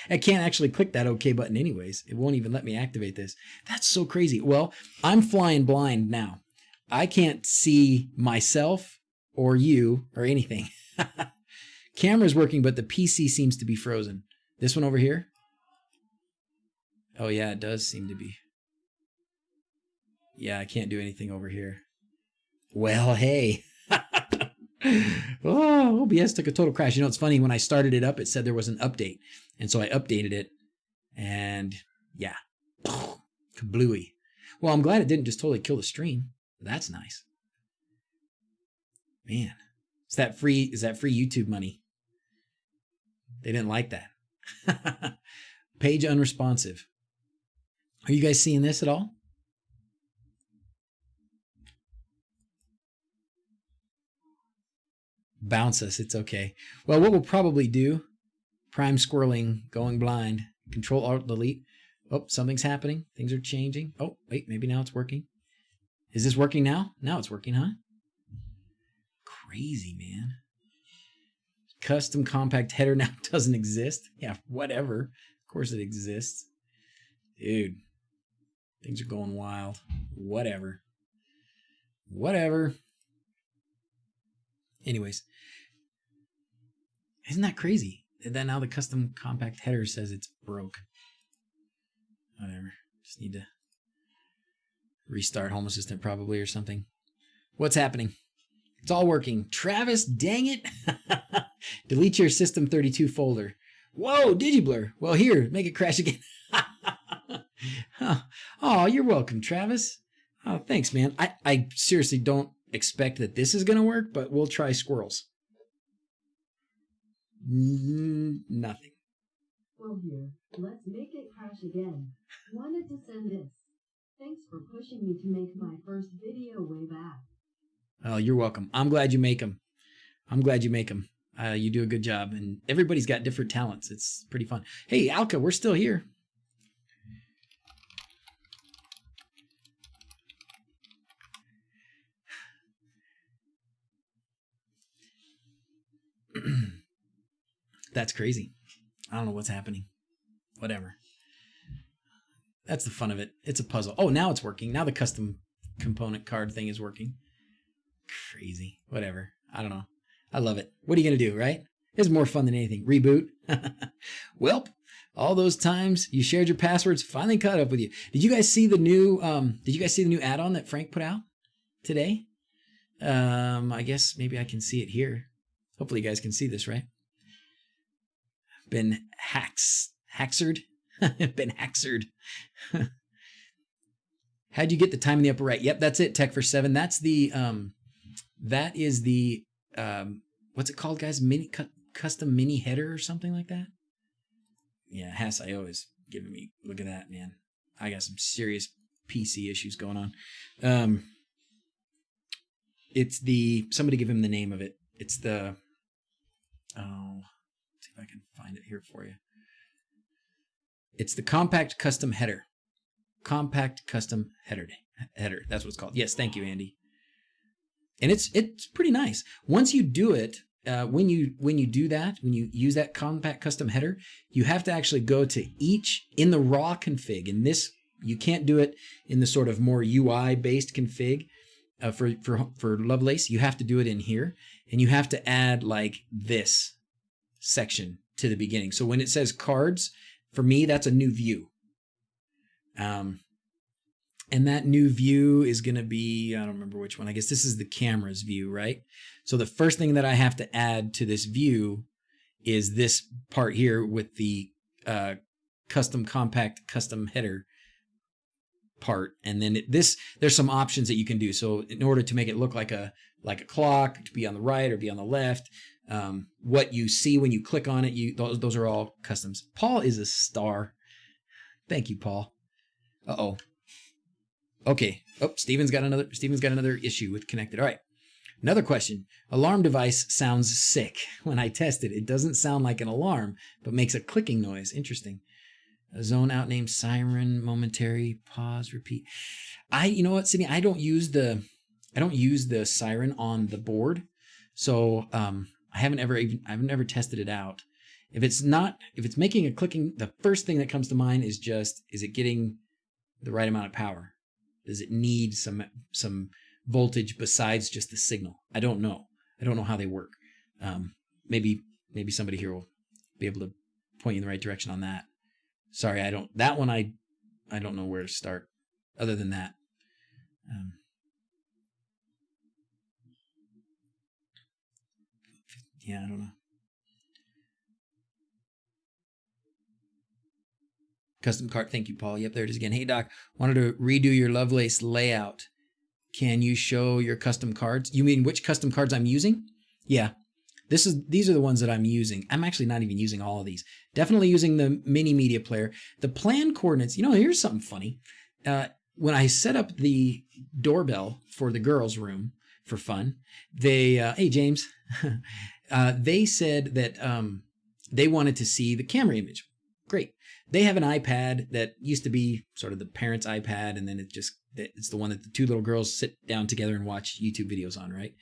I can't actually click that OK button anyways. It won't even let me activate this. That's so crazy. Well, I'm flying blind now. I can't see myself or you or anything. Camera's working, but the PC seems to be frozen. This one over here? Oh yeah, it does seem to be. Yeah, I can't do anything over here. Well, hey. Oh, OBS took a total crash. You know, it's funny. When I started it up, it said there was an update. And so I updated it. And yeah. Kablooey. Well, I'm glad it didn't just totally kill the stream. That's nice. Man. Is that free YouTube money? They didn't like that. Page unresponsive. Are you guys seeing this at all? Bounce us. It's okay. Well, what we'll probably do, prime squirreling, going blind, Control Alt Delete. Oh, something's happening. Things are changing. Oh, wait, maybe now it's working. Is this working now? Now it's working, huh? Crazy, man. Custom compact header now doesn't exist. Yeah, whatever. Of course it exists. Dude, things are going wild. Whatever. Whatever. Anyways. Isn't that crazy? And then now the custom compact header says it's broke. Whatever. Just need to restart Home Assistant probably or something. What's happening? It's all working. Travis, dang it. Delete your System32 folder. Whoa, DigiBlur. Well, here, make it crash again. Oh, you're welcome, Travis. Oh, thanks, man. I seriously don't expect that this is going to work, but we'll try squirrels. Nothing. Well, here, let's make it crash again. Wanted to send this. Thanks for pushing me to make my first video way back. Oh, you're welcome. I'm glad you make them. I'm glad you make them. You do a good job, and everybody's got different talents. It's pretty fun. Hey, Alka, we're still here. That's crazy. I don't know what's happening. Whatever. That's the fun of it. It's a puzzle. Oh, now it's working. Now the custom component card thing is working. Crazy. Whatever. I don't know. I love it. What are you going to do, right? It's more fun than anything. Reboot. Welp. All those times you shared your passwords finally caught up with you. Did you guys see the new add-on that Frank put out today? I guess maybe I can see it here. Hopefully you guys can see this, right? Been hacksered. Been hacksered. How'd you get the time in the upper right? Yep, that's it. Tech for 7. That's the that is the what's it called, guys? Custom mini header or something like that. Yeah, Hass.io is giving me, look at that, man. I got some serious PC issues going on. It's the, somebody give him the name of it. It's the, oh, let's see if I can find it here for you. It's the compact custom header. Compact custom header. That's what it's called. Yes, thank you, Andy. And it's pretty nice. Once you do it, when you do that, when you use that compact custom header, you have to actually go to each in the raw config. In this, you can't do it in the sort of more UI based config for Lovelace. You have to do it in here, and you have to add like this section to the beginning. So when it says cards, for me, that's a new view. And that new view is going to be, I don't remember which one. I guess this is the camera's view, right? So the first thing that I have to add to this view is this part here with the custom compact custom header part. And then there's some options that you can do. So in order to make it look like a clock, to be on the right or be on the left, what you see when you click on it, those are all customs. Paul is a star. Thank you, Paul. Uh-oh. Okay. Oh, Steven's got another issue with Konnected. All right. Another question. Alarm device sounds sick. When I test it, it doesn't sound like an alarm, but makes a clicking noise. Interesting. A zone out name, siren, momentary, pause, repeat. You know what, Sydney? I don't use the siren on the board. So, I've never tested it out. If it's making a clicking, the first thing that comes to mind is it getting the right amount of power? Does it need some voltage besides just the signal? I don't know. I don't know how they work. Maybe somebody here will be able to point you in the right direction on that. Sorry, I don't know where to start other than that. Yeah, I don't know. Custom cart. Thank you, Paul. Yep, there it is again. Hey, Doc, wanted to redo your Lovelace layout. Can you show your custom cards? You mean which custom cards I'm using? Yeah, these are the ones that I'm using. I'm actually not even using all of these. Definitely using the mini media player. The plan coordinates, here's something funny. When I set up the doorbell for the girls' room for fun, hey, James, they said that they wanted to see the camera image. Great. They have an iPad that used to be sort of the parents' iPad, and then it's the one that the two little girls sit down together and watch YouTube videos on, right?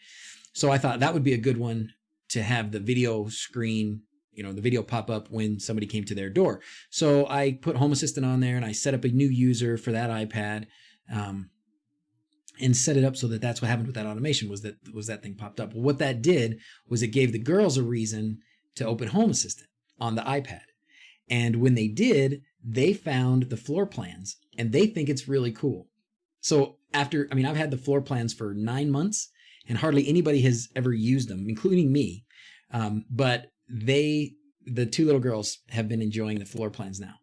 So I thought that would be a good one to have the video screen, the video pop up when somebody came to their door. So I put Home Assistant on there, and I set up a new user for that iPad, and set it up so that that's what happened with that automation was that thing popped up. Well, what that did was it gave the girls a reason to open Home Assistant on the iPad. And when they did, they found the floor plans, and they think it's really cool. So I've had the floor plans for 9 months, and hardly anybody has ever used them, including me. But the two little girls have been enjoying the floor plans now,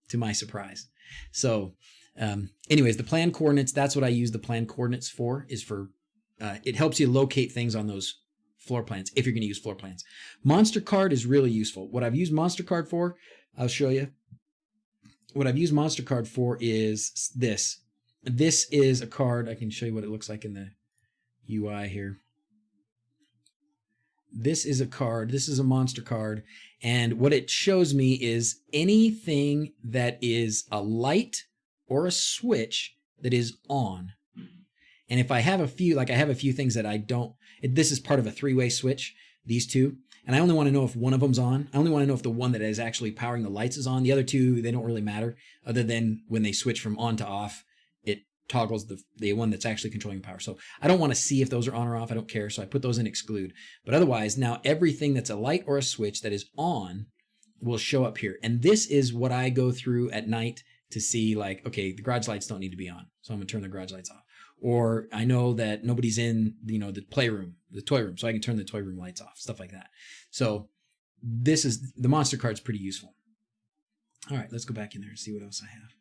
to my surprise. So anyways, the plan coordinates, that's what I use the plan coordinates for, it helps you locate things on those floor plans if you're going to use floor plans. Monster Card is really useful. What I've used Monster Card for, I'll show you. What I've used Monster Card for is this. this is a card. I can show you what it looks like in the UI here. This is a card. This is a monster card. And what it shows me is anything that is a light or a switch that is on. And if I have a few, like I have a few things that I don't, this is part of a three-way switch, these two. And I only want to know if one of them's on. I only want to know if the one that is actually powering the lights is on. The other two, they don't really matter, other than when they switch from on to off, it toggles the one that's actually controlling power. So I don't want to see if those are on or off. I don't care. So I put those in exclude. But otherwise, now everything that's a light or a switch that is on will show up here. And this is what I go through at night to see, like, okay, the garage lights don't need to be on, so I'm going to turn the garage lights off. Or I know that nobody's in, the playroom, the toy room, so I can turn the toy room lights off, stuff like that. So this is, the monster card's pretty useful. All right, let's go back in there and see what else I have.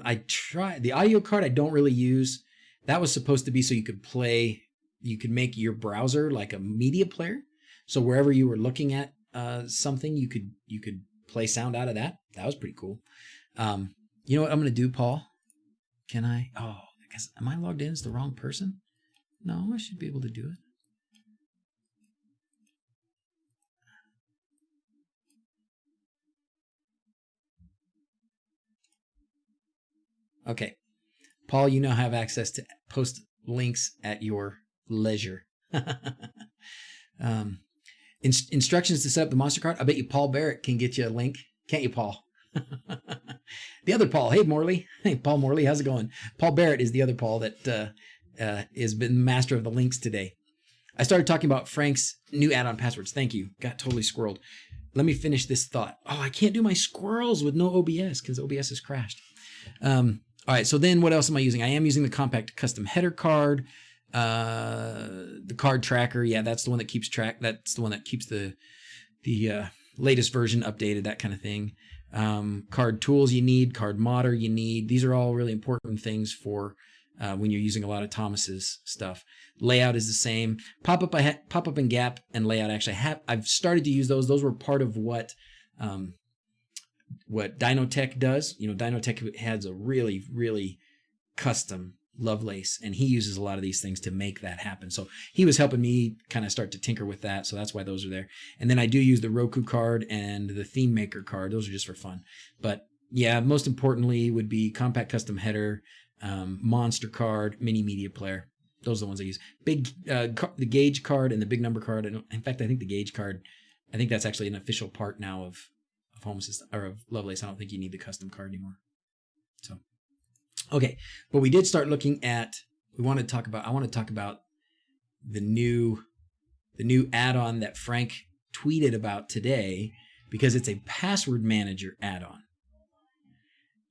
I tried the audio card. I don't really use. That was supposed to be so you could play, you could make your browser like a media player. So wherever you were looking at something, you could play sound out of that. That was pretty cool. You know what I'm going to do, Paul? Can I? Oh, I guess, am I logged in as the wrong person? No, I should be able to do it. Okay. Paul, you now have access to post links at your leisure. Instructions to set up the monster card. I bet you Paul Barrett can get you a link. Can't you, Paul? The other Paul. Hey, Morley. Hey, Paul Morley. How's it going? Paul Barrett is the other Paul that has been master of the links today. I started talking about Frank's new add-on passwords. Thank you. Got totally squirreled. Let me finish this thought. Oh, I can't do my squirrels with no OBS because OBS has crashed. All right. So then what else am I using? I am using the compact custom header card. The card tracker. Yeah, that's the one that keeps track. That's the one that keeps the latest version updated, that kind of thing. Card tools you need, card modder you need. These are all really important things for when you're using a lot of Thomas's stuff. Layout is the same. Pop-up and gap and layout actually I've started to use those. Those were part of what Dynotech does. Dynotech has a really, really custom Lovelace, and he uses a lot of these things to make that happen. So he was helping me kind of start to tinker with that. So that's why those are there. And then I do use the Roku card and the theme maker card. Those are just for fun. But yeah, most importantly would be compact custom header, monster card, mini media player. Those are the ones I use. The gauge card and the big number card. In fact, I think the gauge card, I think that's actually an official part now of Home Assistant or of Lovelace. I don't think you need the custom card anymore. So. Okay, but we did start looking at, I want to talk about the new add-on that Frank tweeted about today, because it's a password manager add-on.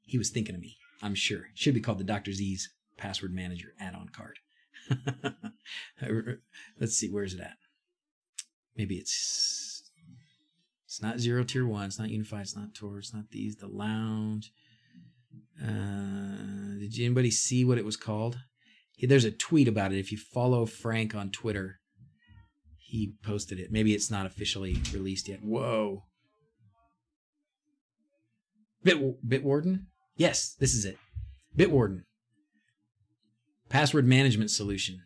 He was thinking of me, I'm sure. It should be called the DrZzs password manager add-on card. Let's see, where's it at? Maybe it's not Zero Tier 1, it's not Unified, it's not Tor, it's not these, the Lounge. Did anybody see what it was called? There's a tweet about it. If you follow Frank on Twitter, he posted it. Maybe it's not officially released yet. Whoa. Bitwarden? Yes, this is it. Bitwarden. Password management solution.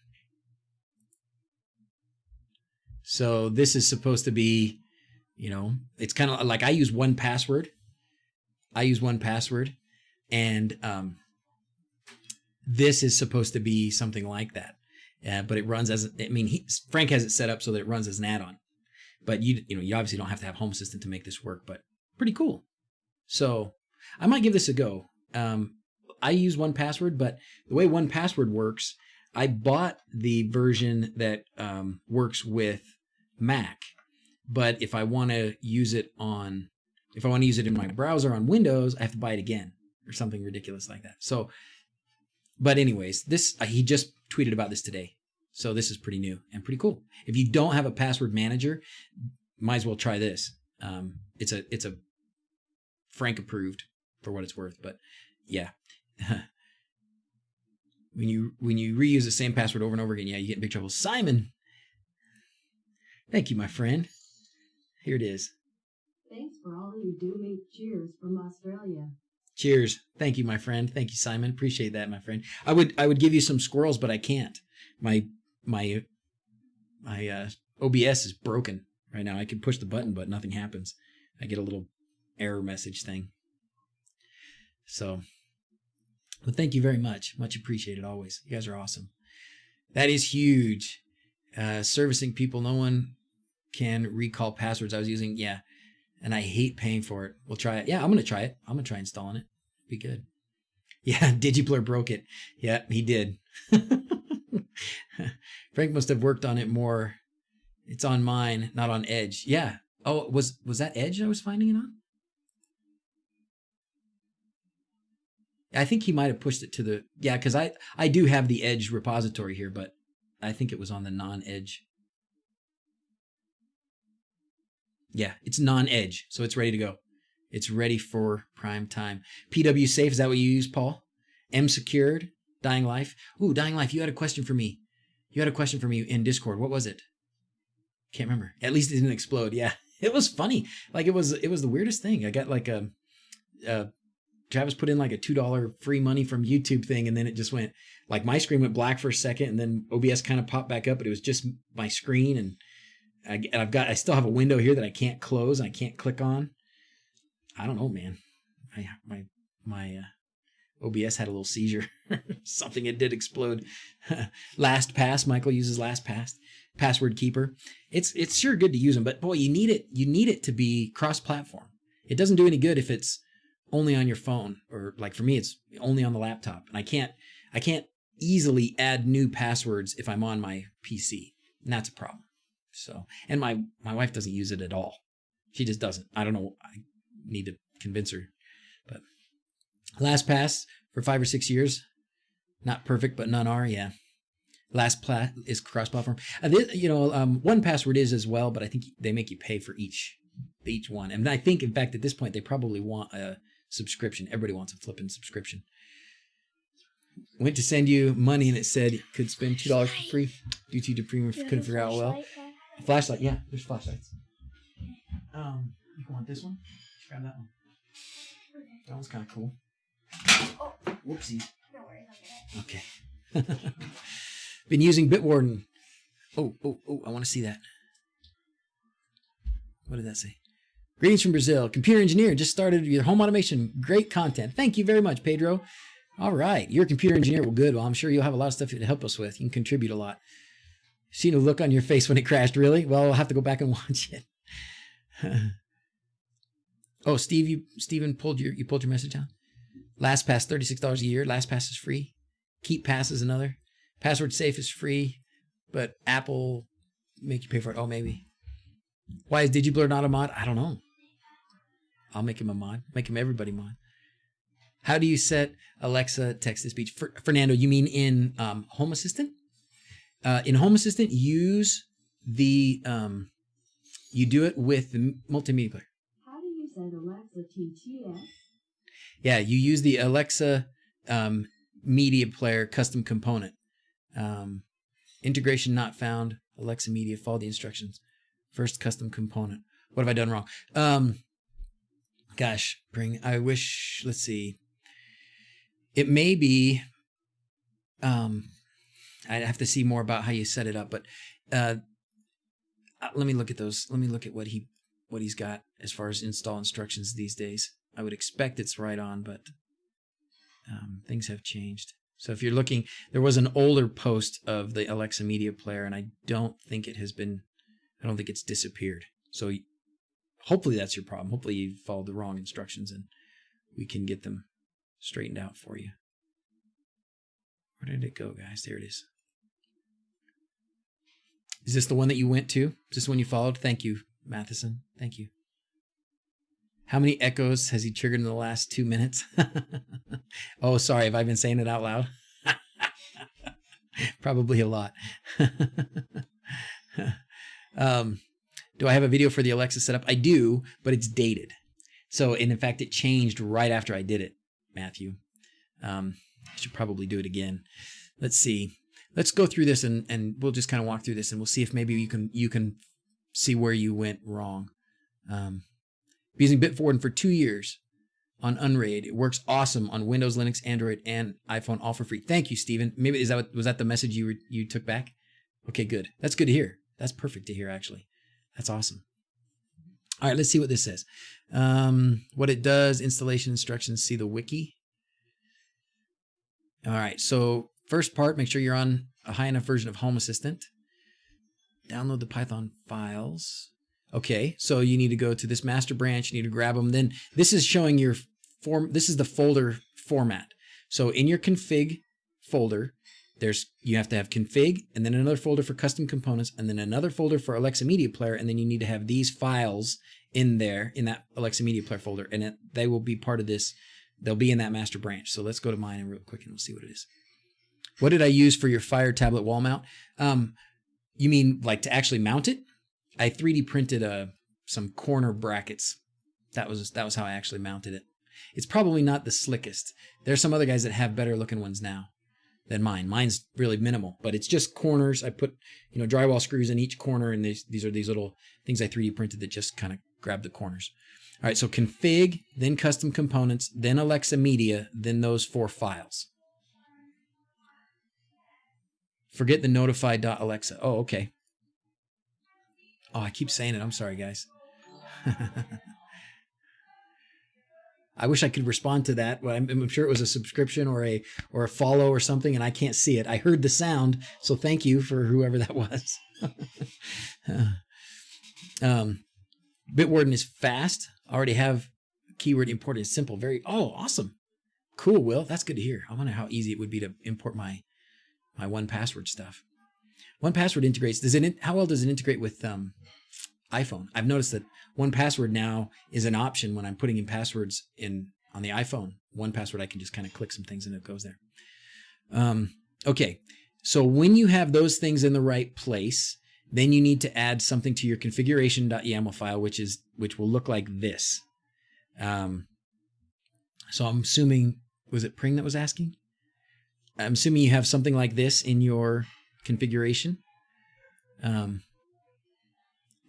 So this is supposed to be, it's kind of like I use 1Password. And this is supposed to be something like that, but it runs as Frank has it set up so that it runs as an add-on. But you obviously don't have to have Home Assistant to make this work. But pretty cool. So I might give this a go. I use 1Password, but the way 1Password works, I bought the version that works with Mac. But if I want to use it in my browser on Windows, I have to buy it again. Or something ridiculous like that. So, but anyways, he just tweeted about this today. So this is pretty new and pretty cool. If you don't have a password manager, might as well try this. It's a Frank approved for what it's worth. But yeah, when you reuse the same password over and over again, yeah, you get in big trouble. Simon, thank you, my friend. Here it is. Thanks for all you do. Cheers from Australia. Cheers. Thank you, my friend. Thank you, Simon. Appreciate that, my friend. I would give you some squirrels, but I can't. My OBS is broken right now. I can push the button, but nothing happens. I get a little error message thing. So, but thank you very much. Much appreciated always. You guys are awesome. That is huge. Servicing people. No one can recall passwords I was using. Yeah. And I hate paying for it. We'll try it. Yeah, I'm going to try it. I'm going to try installing it. Be good. Yeah, DigiBlur broke it. Yeah, he did. Frank must have worked on it more. It's on mine, not on Edge. Yeah. Oh, was that Edge I was finding it on? I think he might have pushed it to the... Yeah, because I do have the Edge repository here, but I think it was on the non-Edge. Yeah, it's non-Edge, so it's ready to go. It's ready for prime time. PW Safe, is that what you use, Paul? M Secured, Dying Life. Ooh, Dying Life, you had a question for me. You had a question for me in Discord. What was it? Can't remember. At least it didn't explode. Yeah, it was funny. Like it was the weirdest thing. I got like Travis put in like a $2 free money from YouTube thing, and then it just went like my screen went black for a second, and then OBS kind of popped back up, but it was just my screen, and I still have a window here that I can't close and I can't click on. I don't know, man. My OBS had a little seizure. Something, it did explode. LastPass. Michael uses LastPass. Password Keeper. It's sure good to use them, but boy, you need it to be cross-platform. It doesn't do any good if it's only on your phone, or like for me, it's only on the laptop, and I can't easily add new passwords if I'm on my PC, and that's a problem. So, and my wife doesn't use it at all. She just doesn't. I don't know. I need to convince her. But LastPass for 5 or 6 years. Not perfect, but none are. Yeah. LastPass is cross-platform. 1Password is as well, but I think they make you pay for each one. And I think, in fact, at this point, they probably want a subscription. Everybody wants a flipping subscription. Went to send you money, and it said you could spend $2 for free due to premium. Couldn't figure out well. A flashlight, yeah. There's flashlights. You want this one? Grab that one. That one's kind of cool. Oh. Whoopsie. No worries, I'll get it. Okay. Been using Bitwarden. Oh, I want to see that. What did that say? Greetings from Brazil. Computer engineer, just started your home automation. Great content. Thank you very much, Pedro. All right. You're a computer engineer. Well, good. Well, I'm sure you'll have a lot of stuff to help us with. You can contribute a lot. Seen a look on your face when it crashed, really? Well, I'll have to go back and watch it. Oh, Steven pulled your message down. LastPass, $36 a year. LastPass is free. KeepPass is another. Password Safe is free, but Apple make you pay for it. Oh, maybe. Why is DigiBlur not a mod? I don't know. I'll make him a mod. Make him everybody mod. How do you set Alexa text-to-speech? Fernando, you mean in Home Assistant? In Home Assistant, use the you do it with the multimedia player. How do you set Alexa TTS? Yeah, you use the Alexa media player custom component. Integration not found. Alexa media, follow the instructions. First custom component. What have I done wrong? Gosh, I wish, let's see. It may be, I'd have to see more about how you set it up, but let me look at those. Let me look at what he's got as far as install instructions these days. I would expect it's right on, but things have changed. So if you're looking, there was an older post of the Alexa media player, and I don't think it's disappeared. So hopefully that's your problem. Hopefully you followed the wrong instructions, and we can get them straightened out for you. Where did it go, guys? There it is. Is this the one that you went to? Is this the one you followed? Thank you, Matheson. Thank you. How many echoes has he triggered in the last 2 minutes? Oh, sorry. Have I been saying it out loud? Probably a lot. Do I have a video for the Alexa setup? I do, but it's dated. So, and in fact, it changed right after I did it, Matthew. I should probably do it again. Let's see. Let's go through this, and we'll just kind of walk through this, and we'll see if maybe you can see where you went wrong. Using Bitwarden for 2 years. on Unraid. It works awesome on Windows, Linux, Android, and iPhone, all for free. Thank you, Steven. Maybe was that the message you took back? Okay, good. That's good to hear. That's perfect to hear, actually. That's awesome. All right, let's see what this says. What it does, installation instructions, see the wiki. All right, so first part, make sure you're on a high enough version of Home Assistant. Download the Python files. Okay, so you need to go to this master branch. You need to grab them. Then this is showing your this is the folder format. So in your config folder, you have to have config, and then another folder for custom components, and then another folder for Alexa Media Player, and then you need to have these files in there, in that Alexa Media Player folder, and they will be part of this. They'll be in that master branch. So let's go to mine real quick, and we'll see what it is. What did I use for your Fire tablet wall mount? You mean like to actually mount it? I 3D printed some corner brackets. That was how I actually mounted it. It's probably not the slickest. There's some other guys that have better looking ones now than mine. Mine's really minimal, but it's just corners. I put drywall screws in each corner, and these are these little things I 3D printed that just kind of grab the corners. All right, so config, then custom components, then Alexa Media, then those 4 files. Forget the notify.alexa. Oh, okay. Oh, I keep saying it. I'm sorry, guys. I wish I could respond to that. I'm sure it was a subscription or a follow or something, and I can't see it. I heard the sound, so thank you for whoever that was. Bitwarden is fast. I already have keyword imported. It's simple. Awesome. Cool, Will. That's good to hear. I wonder how easy it would be to import my 1Password stuff. 1Password integrates. How well does it integrate with iPhone? I've noticed that 1Password now is an option when I'm putting in passwords on the iPhone. 1Password, I can just kind of click some things and it goes there. Okay, so when you have those things in the right place, then you need to add something to your configuration.yaml file, which will look like this. So I'm assuming, was it Pring that was asking? I'm assuming you have something like this in your configuration.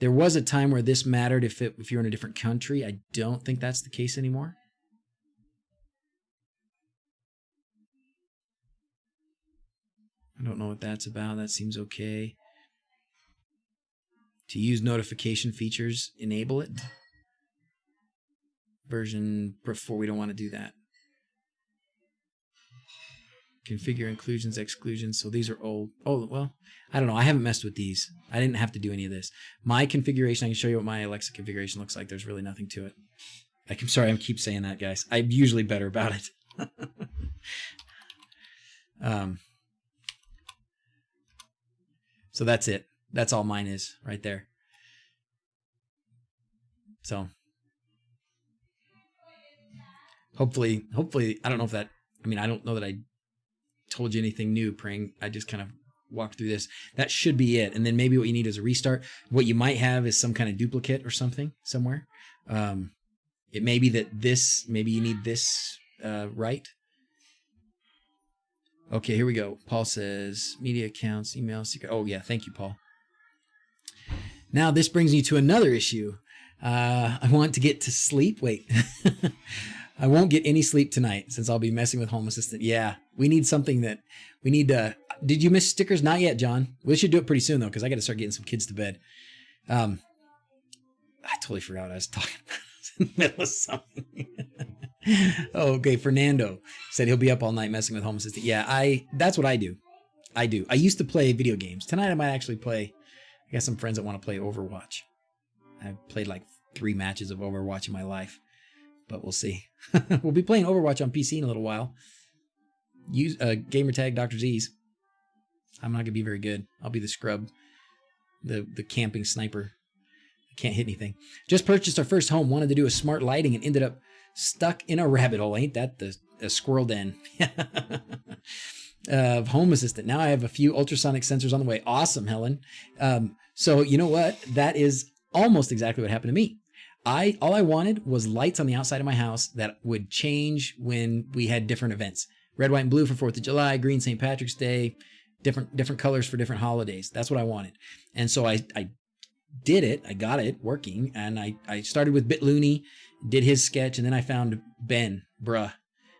There was a time where this mattered if you're in a different country. I don't think that's the case anymore. I don't know what that's about. That seems okay. To use notification features, enable it. Version 4, we don't want to do that. Configure inclusions, exclusions. So these are old. Oh, well, I don't know. I haven't messed with these. I didn't have to do any of this. My configuration, I can show you what my Alexa configuration looks like. There's really nothing to it. I'm sorry, I keep saying that, guys. I'm usually better about it. So that's it. That's all mine is right there. So hopefully, I don't know if that, I don't know that I told you anything new, Pring. I just kind of walked through this. That should be it. And then maybe what you need is a restart. What you might have is some kind of duplicate or something somewhere. It may be that maybe you need this right. Okay, here we go. Paul says, media accounts, email, secret. Oh, yeah. Thank you, Paul. Now, this brings me to another issue. I want to get to sleep. Wait. I won't get any sleep tonight since I'll be messing with Home Assistant. Yeah, we need something that we need to. Did you miss stickers? Not yet, John. We should do it pretty soon, though, because I got to start getting some kids to bed. I totally forgot what I was talking about. In the middle of something. Oh, okay. Fernando said he'll be up all night messing with Home Assistant. Yeah, that's what I do. I used to play video games. Tonight I might actually play. I got some friends that want to play Overwatch. I've played like 3 matches of Overwatch in my life, but we'll see. We'll be playing Overwatch on PC in a little while. Use gamertag DrZzs. I'm not gonna be very good. I'll be the scrub, the camping sniper. I can't hit anything. Just purchased our first home. Wanted to do a smart lighting and ended up stuck in a rabbit hole. Ain't that the squirrel den? Of Home Assistant. Now I have a few ultrasonic sensors on the way. Awesome, Helen. So you know what? That is almost exactly what happened to me. All I wanted was lights on the outside of my house that would change when we had different events. Red, white, and blue for 4th of July, green St. Patrick's Day, different colors for different holidays. That's what I wanted. And so I did it. I got it working, and I started with BitLooney, did his sketch, and then I found Bruh,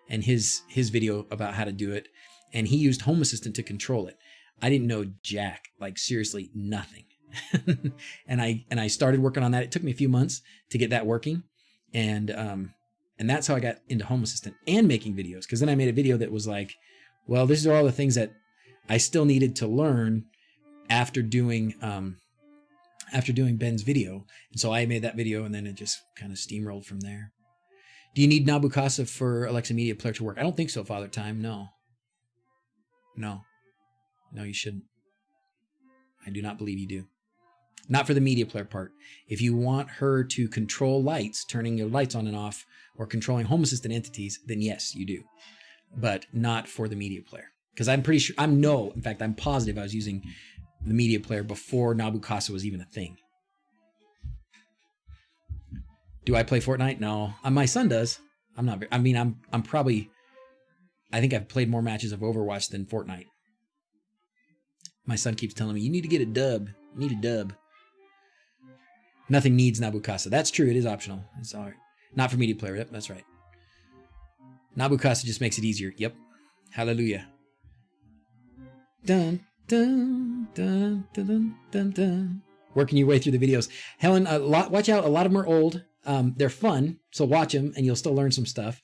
and his video about how to do it. And he used Home Assistant to control it. I didn't know jack, like seriously nothing. and I started working on that. It took me a few months to get that working. And that's how I got into Home Assistant and making videos. Because then I made a video that was like, well, these are all the things that I still needed to learn after doing Ben's video. And so I made that video, and then it just kind of steamrolled from there. Do you need Nabu Casa for Alexa Media Player to work? I don't think so, Father Time. No, you shouldn't. I do not believe you do. Not for the media player part. If you want her to control lights, turning your lights on and off, or controlling Home Assistant entities, then yes, you do. But not for the media player. Because I'm pretty sure, in fact, I'm positive I was using the media player before Nabu Casa was even a thing. Do I play Fortnite? No. My son does. I'm not. I mean, I'm probably. I think I've played more matches of Overwatch than Fortnite. My son keeps telling me, "You need to get a dub. You need a dub." Nothing needs Nabu Casa. That's true. It is optional. It's all right. Not for media player. Yep, that's right. Nabu Casa just makes it easier. Yep. Hallelujah. Dun dun dun dun dun dun dun. Working your way through the videos. Helen, watch out. A lot of them are old. They're fun, so watch them, and you'll still learn some stuff.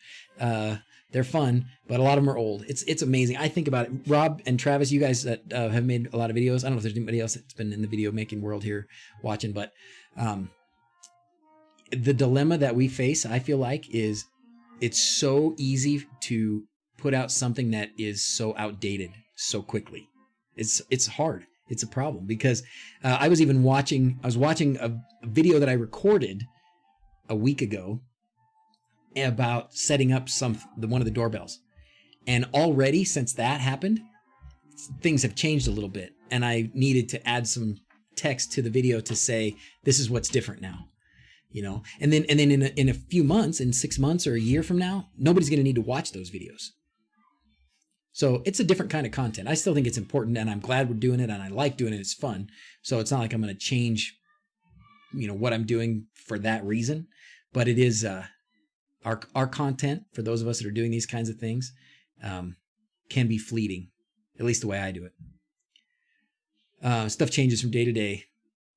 They're fun, but a lot of them are old. It's amazing. I think about it. Rob and Travis, you guys that have made a lot of videos. I don't know if there's anybody else that's been in the video making world here watching, but the dilemma that we face, I feel like, is it's so easy to put out something that is so outdated so quickly. It's hard. It's a problem because I was watching a video that I recorded a week ago about setting up one of the doorbells. And already since that happened, things have changed a little bit. And I needed to add some text to the video to say, this is what's different now. You know, and then in a few months, in 6 months or a year from now, nobody's going to need to watch those videos. So it's a different kind of content. I still think it's important, and I'm glad we're doing it, and I like doing it. It's fun. So it's not like I'm going to change, what I'm doing for that reason. But it is our content, for those of us that are doing these kinds of things, can be fleeting, at least the way I do it. Stuff changes from day to day.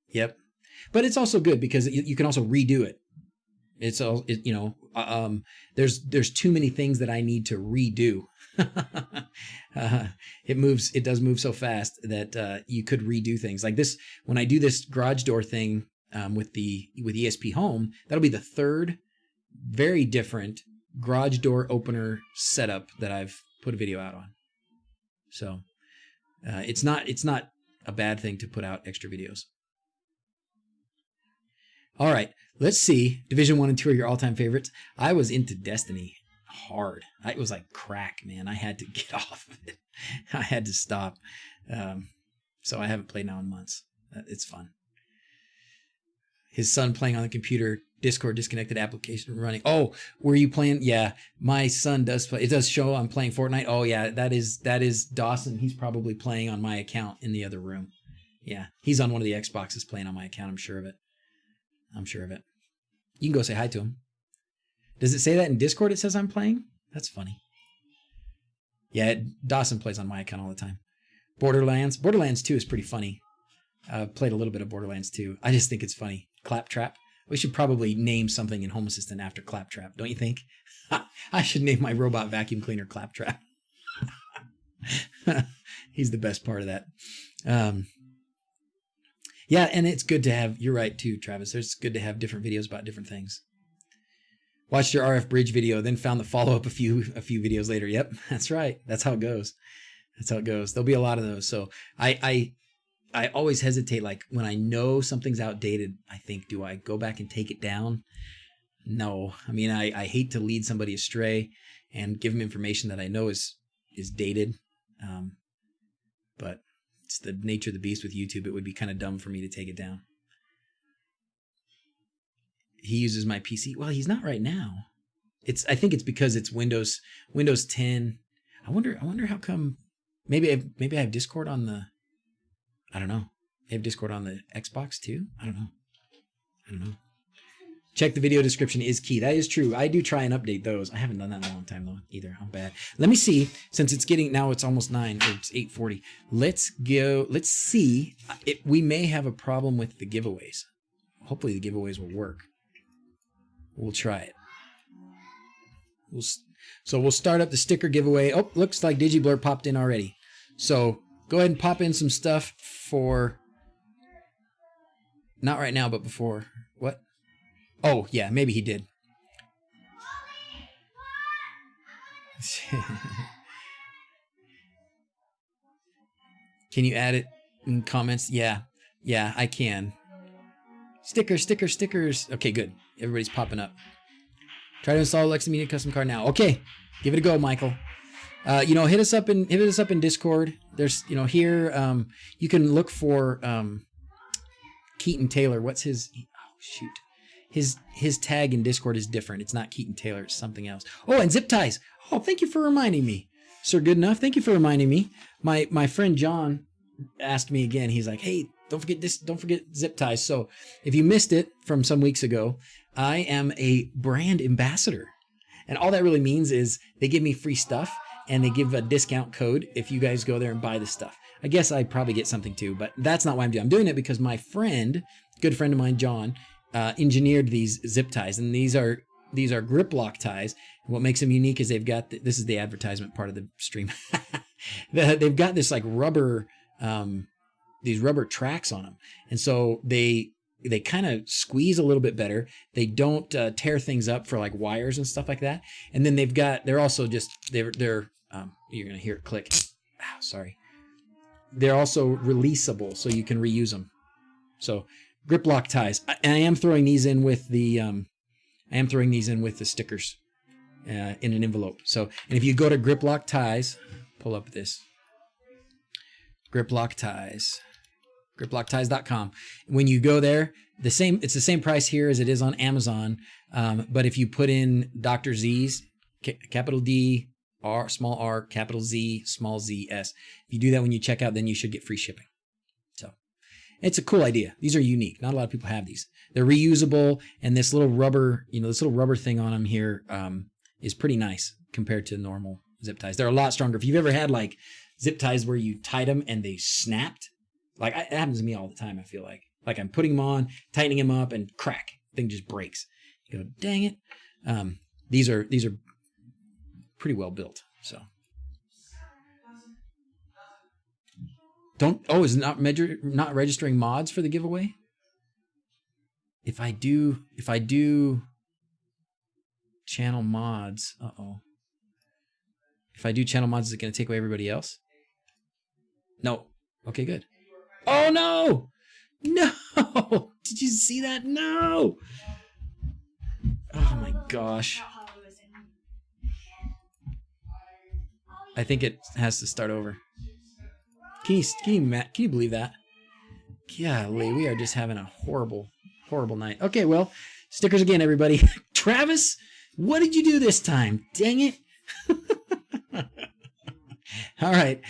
Yep. But it's also good because you can also redo it. It's all, there's too many things that I need to redo. It does move so fast that you could redo things like this. When I do this garage door thing with ESPhome, that'll be the third very different garage door opener setup that I've put a video out on. So it's not a bad thing to put out extra videos. All right, let's see. Division 1 and 2 are your all-time favorites. I was into Destiny hard. It was like crack, man. I had to get off of it. I had to stop. So I haven't played now in months. It's fun. His son playing on the computer, Discord disconnected application running. Oh, were you playing? Yeah, my son does play. It does show I'm playing Fortnite. Oh yeah, that is Dawson. He's probably playing on my account in the other room. Yeah, he's on one of the Xboxes playing on my account. I'm sure of it. You can go say hi to him. Does it say that in Discord? It says I'm playing? That's funny. Yeah, Dawson plays on my account all the time. Borderlands 2 is pretty funny. I've played a little bit of Borderlands 2. I just think it's funny. Claptrap. We should probably name something in Home Assistant after Claptrap, don't you think? I should name my robot vacuum cleaner Claptrap. He's the best part of that. Yeah, and it's good to have, you're right too, Travis. It's good to have different videos about different things. Watched your RF bridge video, then found the follow-up a few videos later. Yep, that's right. That's how it goes. There'll be a lot of those. So I always hesitate, like when I know something's outdated, I think, do I go back and take it down? No. I mean, I hate to lead somebody astray and give them information that I know is dated. But it's the nature of the beast with YouTube. It would be kind of dumb for me to take it down. He uses my PC. Well, he's not right now. I think it's because it's Windows 10. I wonder how come. Maybe I have Discord on the. I don't know. I have Discord on the Xbox too. I don't know. Check the video description is key. That is true. I do try and update those. I haven't done that in a long time though either. I'm bad. Let me see, since it's getting, now it's almost 9, or it's 8:40. Let's go, let's see. We may have a problem with the giveaways. Hopefully the giveaways will work. We'll try it. So we'll start up the sticker giveaway. Oh, looks like DigiBlur popped in already. So go ahead and pop in some stuff for, not right now, but before. What? Oh, yeah, maybe he did. Can you add it in comments? Yeah, I can. Stickers. Okay, good. Everybody's popping up. Try to install Alexa Media Custom Card now. Okay, give it a go, Michael. Hit us up in Discord. There's, here you can look for Keaton Taylor. What's his? Oh shoot. His tag in Discord is different. It's not Keaton Taylor. It's something else. Oh, and zip ties. Oh, thank you for reminding me, Sir Goodenough. Thank you for reminding me. My friend John asked me again. He's like, hey, don't forget this. Don't forget zip ties. So if you missed it from some weeks ago, I am a brand ambassador, and all that really means is they give me free stuff and they give a discount code if you guys go there and buy the stuff. I guess I'd probably get something too, but that's not why I'm doing it. I'm doing it because my friend, good friend of mine, John, engineered these zip ties, and these are GripLockTies. What makes them unique is they've got this is the advertisement part of the stream. They've got this like rubber, these rubber tracks on them, and so they kind of squeeze a little bit better. They don't tear things up for like wires and stuff like that. And then they're also just you're gonna hear it click. Oh, sorry. They're also releasable, so you can reuse them. So GripLockTies. And I am throwing these in with the stickers in an envelope. So, and if you go to GripLockTies, pull up this GripLockTies, GripLockTies.com. When you go there, it's the same price here as it is on Amazon. But if you put in DrZzs, capital D, R, small r, capital Z, small z, s. If you do that when you check out, then you should get free shipping. So it's a cool idea. These are unique. Not a lot of people have these. They're reusable, and this little rubber, this little rubber thing on them here is pretty nice compared to normal zip ties. They're a lot stronger. If you've ever had like zip ties where you tied them and they snapped, like it happens to me all the time. I feel like I'm putting them on, tightening them up, and crack, thing just breaks. You go, dang it. These are pretty well built. So is it not registering mods for the giveaway? If I do channel mods, if I do channel mods, is it going to take away everybody else? No. Okay, good. Oh no! No! Did you see that? No! Oh my gosh. I think it has to start over. Can you believe that? Golly, we are just having a horrible night. Okay, well, stickers again, everybody. Travis, what did you do this time? Dang it. All right.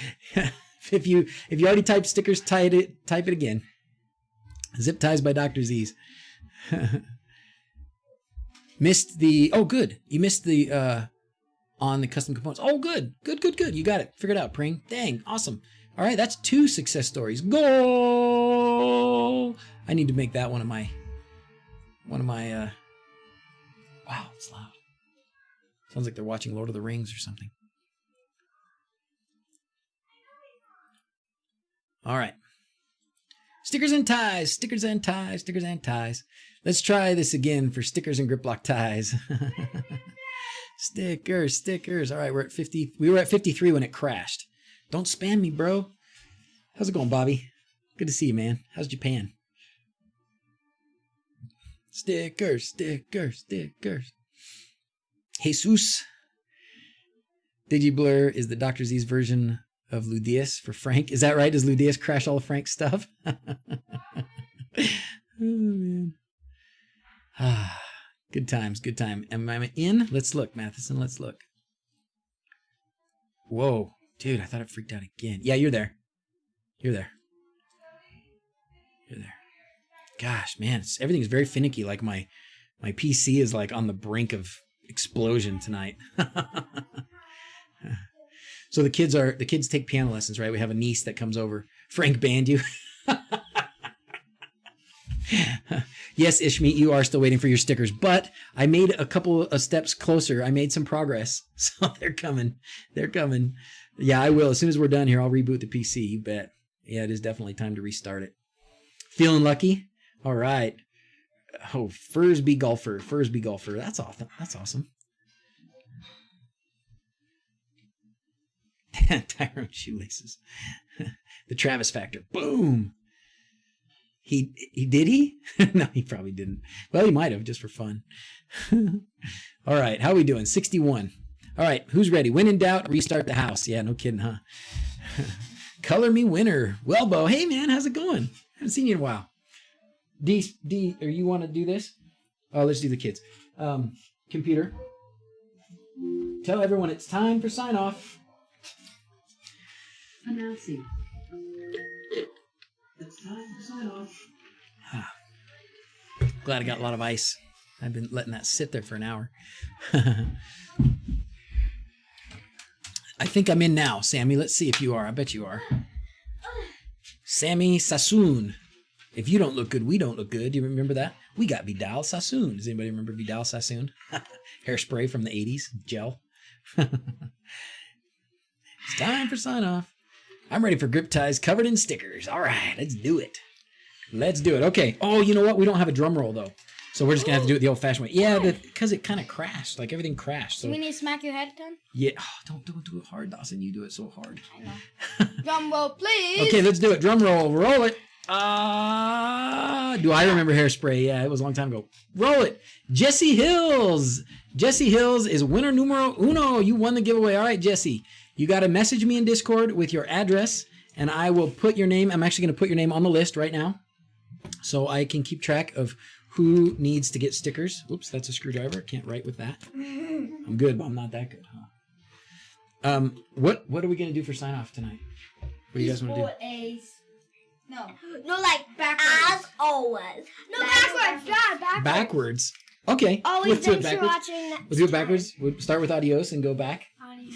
If you already typed stickers, type it again. Zip ties by DrZzs. Missed the, oh good. You missed the on the custom components. Oh good. Good. You got it. Figured it out, Pring. Dang, awesome. All right, that's 2 success stories. Goal! I need to make that one of my wow, it's loud. Sounds like they're watching Lord of the Rings or something. All right. Stickers and ties. Let's try this again for stickers and GripLockTies. Stickers. All right, we're at 50. We were at 53 when it crashed. Don't spam me, bro. How's it going, Bobby? Good to see you, man. How's Japan? Stickers. Jesus. DigiBlur is the DrZz's version of Ludius for Frank. Is that right? Does Ludius crash all of Frank's stuff? Oh, man. Good times. Am I in? Let's look, Matheson. Let's look. Whoa. Dude, I thought it freaked out again. Yeah, you're there. Gosh, man, everything's very finicky. Like my My PC is like on the brink of explosion tonight. So the kids take piano lessons, right? We have a niece that comes over. Frank banned you. Yes, Ishmi, you are still waiting for your stickers, but I made a couple of steps closer. I made some progress. So they're coming. They're coming. Yeah, I will. As soon as we're done here, I'll reboot the PC. You bet. Yeah, it is definitely time to restart it. Feeling lucky? All right. Oh, Fursby Golfer. Fursby Golfer. That's awesome. That's awesome. Tyrone shoelaces. The Travis factor. Boom. He did he? No, he probably didn't. Well, he might have just for fun. All right, how are we doing? 61. All right, who's ready? When in doubt, restart the house. Yeah, no kidding, huh? Color me winner. Wellbo, hey man, how's it going? Haven't seen you in a while. D, or you want to do this? Oh, let's do the kids. Computer, tell everyone it's time for sign off. Announcing. It's time for sign off. Glad I got a lot of ice. I've been letting that sit there for an hour. I think I'm in now, Sammy. Let's see if you are. I bet you are. Sammy Sassoon. If you don't look good, we don't look good. Do you remember that? We got Vidal Sassoon. Does anybody remember Vidal Sassoon? Hairspray from the 80s. Gel. It's time for sign off. I'm ready for grip ties covered in stickers. All right, let's do it. Let's do it. Okay. Oh, you know what? We don't have a drum roll, though. So we're just going to have to do it the old-fashioned way. Yeah, because it kind of crashed. Like, everything crashed. So Do we need to smack your head then? yeah. Oh, don't do it hard, Dawson. You do it so hard. I know. Drum roll, please. Okay, let's do it. Drum roll. Roll it. Do I remember Hairspray? Yeah, it was a long time ago. Roll it. Jesse Hills. Jesse Hills is winner numero uno. You won the giveaway. All right, Jesse. You got to message me in Discord with your address, and I will put your name. I'm actually going to put your name on the list right now so I can keep track of who needs to get stickers. Oops, that's a screwdriver. Can't write with that. I'm good, but I'm not that good, huh? What are we going to do for sign-off tonight? What do you guys want to do? A's. No, like backwards. as always. No, backwards. God, backwards. Backwards. Okay. Always let's do it thanks for backwards. watching. We'll do it backwards. We'll start with adios and go back. Adios.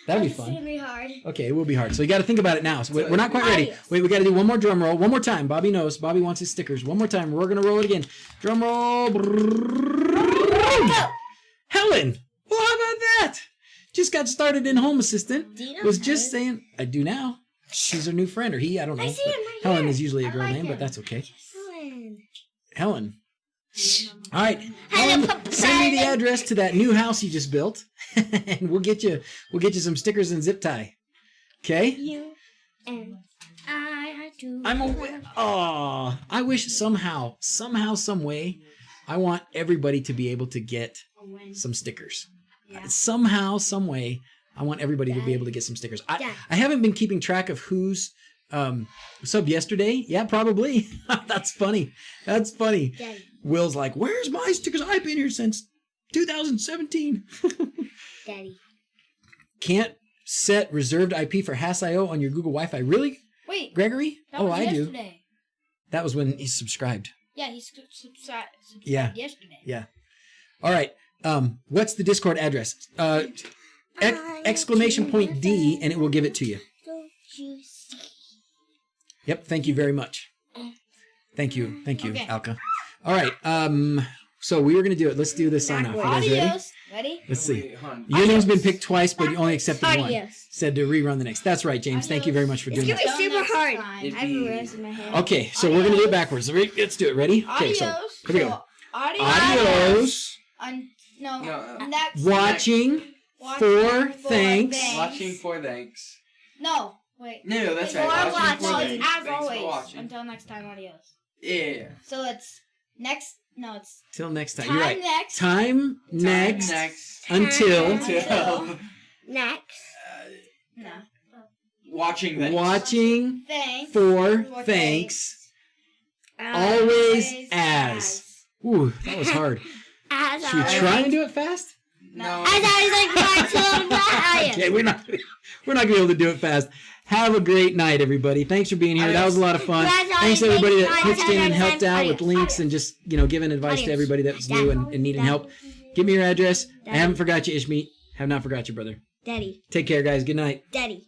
That'd be It's fun. gonna be hard. Okay, it will be hard. So you got to think about it now. So we're not quite ready. Adios. Wait, we got to do one more drum roll. One more time. Bobby knows. Bobby wants his stickers. One more time. We're going to roll it again. Drum roll. Helen. Well, how about that? Just got started in Home Assistant. Do you know Was just Helen? saying. I do now. She's her new friend, or he. I don't know. I see but him right Helen here. is usually a I girl like name, but him. that's okay. Helen. Helen. All right. Helen, Helen, send me the address to that new house you just built, and we'll get you some stickers and zip tie. Okay? You and I do. I'm aware. Oh, I wish somehow, some way, I want everybody to be able to get some stickers. Yeah. Somehow, some way, I want everybody to be able to get some stickers. Dad. I haven't been keeping track of who's subbed yesterday. Yeah, probably. That's funny. That's funny. Daddy. Will's like, where's my stickers? I've been here since 2017. Daddy. Can't set reserved IP for Hass.io on your Google Wi-Fi. Really, Wait. Gregory? That Oh, was I do. yesterday. That was when he subscribed. Yeah, he subscribed Yeah. yesterday. Yeah. All right. What's the Discord address? Exclamation point D, and it will give it to you. Don't you see? Yep. Thank you very much. Thank you. Thank you, Okay. Alka. All right. So we were going to do it. Let's do this sign off. You guys ready? Adios. Ready? Let's see. Wait, hon. Your name's been picked twice, but you only accepted one. Adios. Said to rerun the next. That's right, James. Thank you very much for It's doing gonna that. be super Next hard. time. I have a rose in my hair. Okay, so we're going to do it backwards. Let's do it. Ready? Okay, so Adios. here we go. Adios. Adios. No. No, Next. Watching for thanks. Watching for thanks. No. Wait. No, that's Before right. Watching no, for it's thanks. as Thanks for always. watching. Until next time. Adios. Yeah. So it's next. No, it's Till next time. time You're right. next. Time next Next. until Until- Next. No. Watching thanks. watching Thanks. for For thanks. Always Always as. Ooh, that was hard. As Should we always. try and do it fast? No. As always, like Martin. Okay, we're not gonna be able to do it fast. Have a great night, everybody. Thanks for being here. That was a lot of fun. Thanks to everybody that pitched in and helped out with links and just, giving advice to everybody that was new and needing help. Give me your address. I haven't forgot you, Ishmeet. Have not forgot you, brother. Daddy. Take care, guys. Good night. Daddy.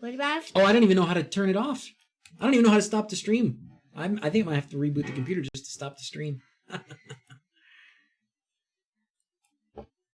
What about? Oh, I don't even know how to turn it off. I don't even know how to stop the stream. I think I might have to reboot the computer just to stop the stream.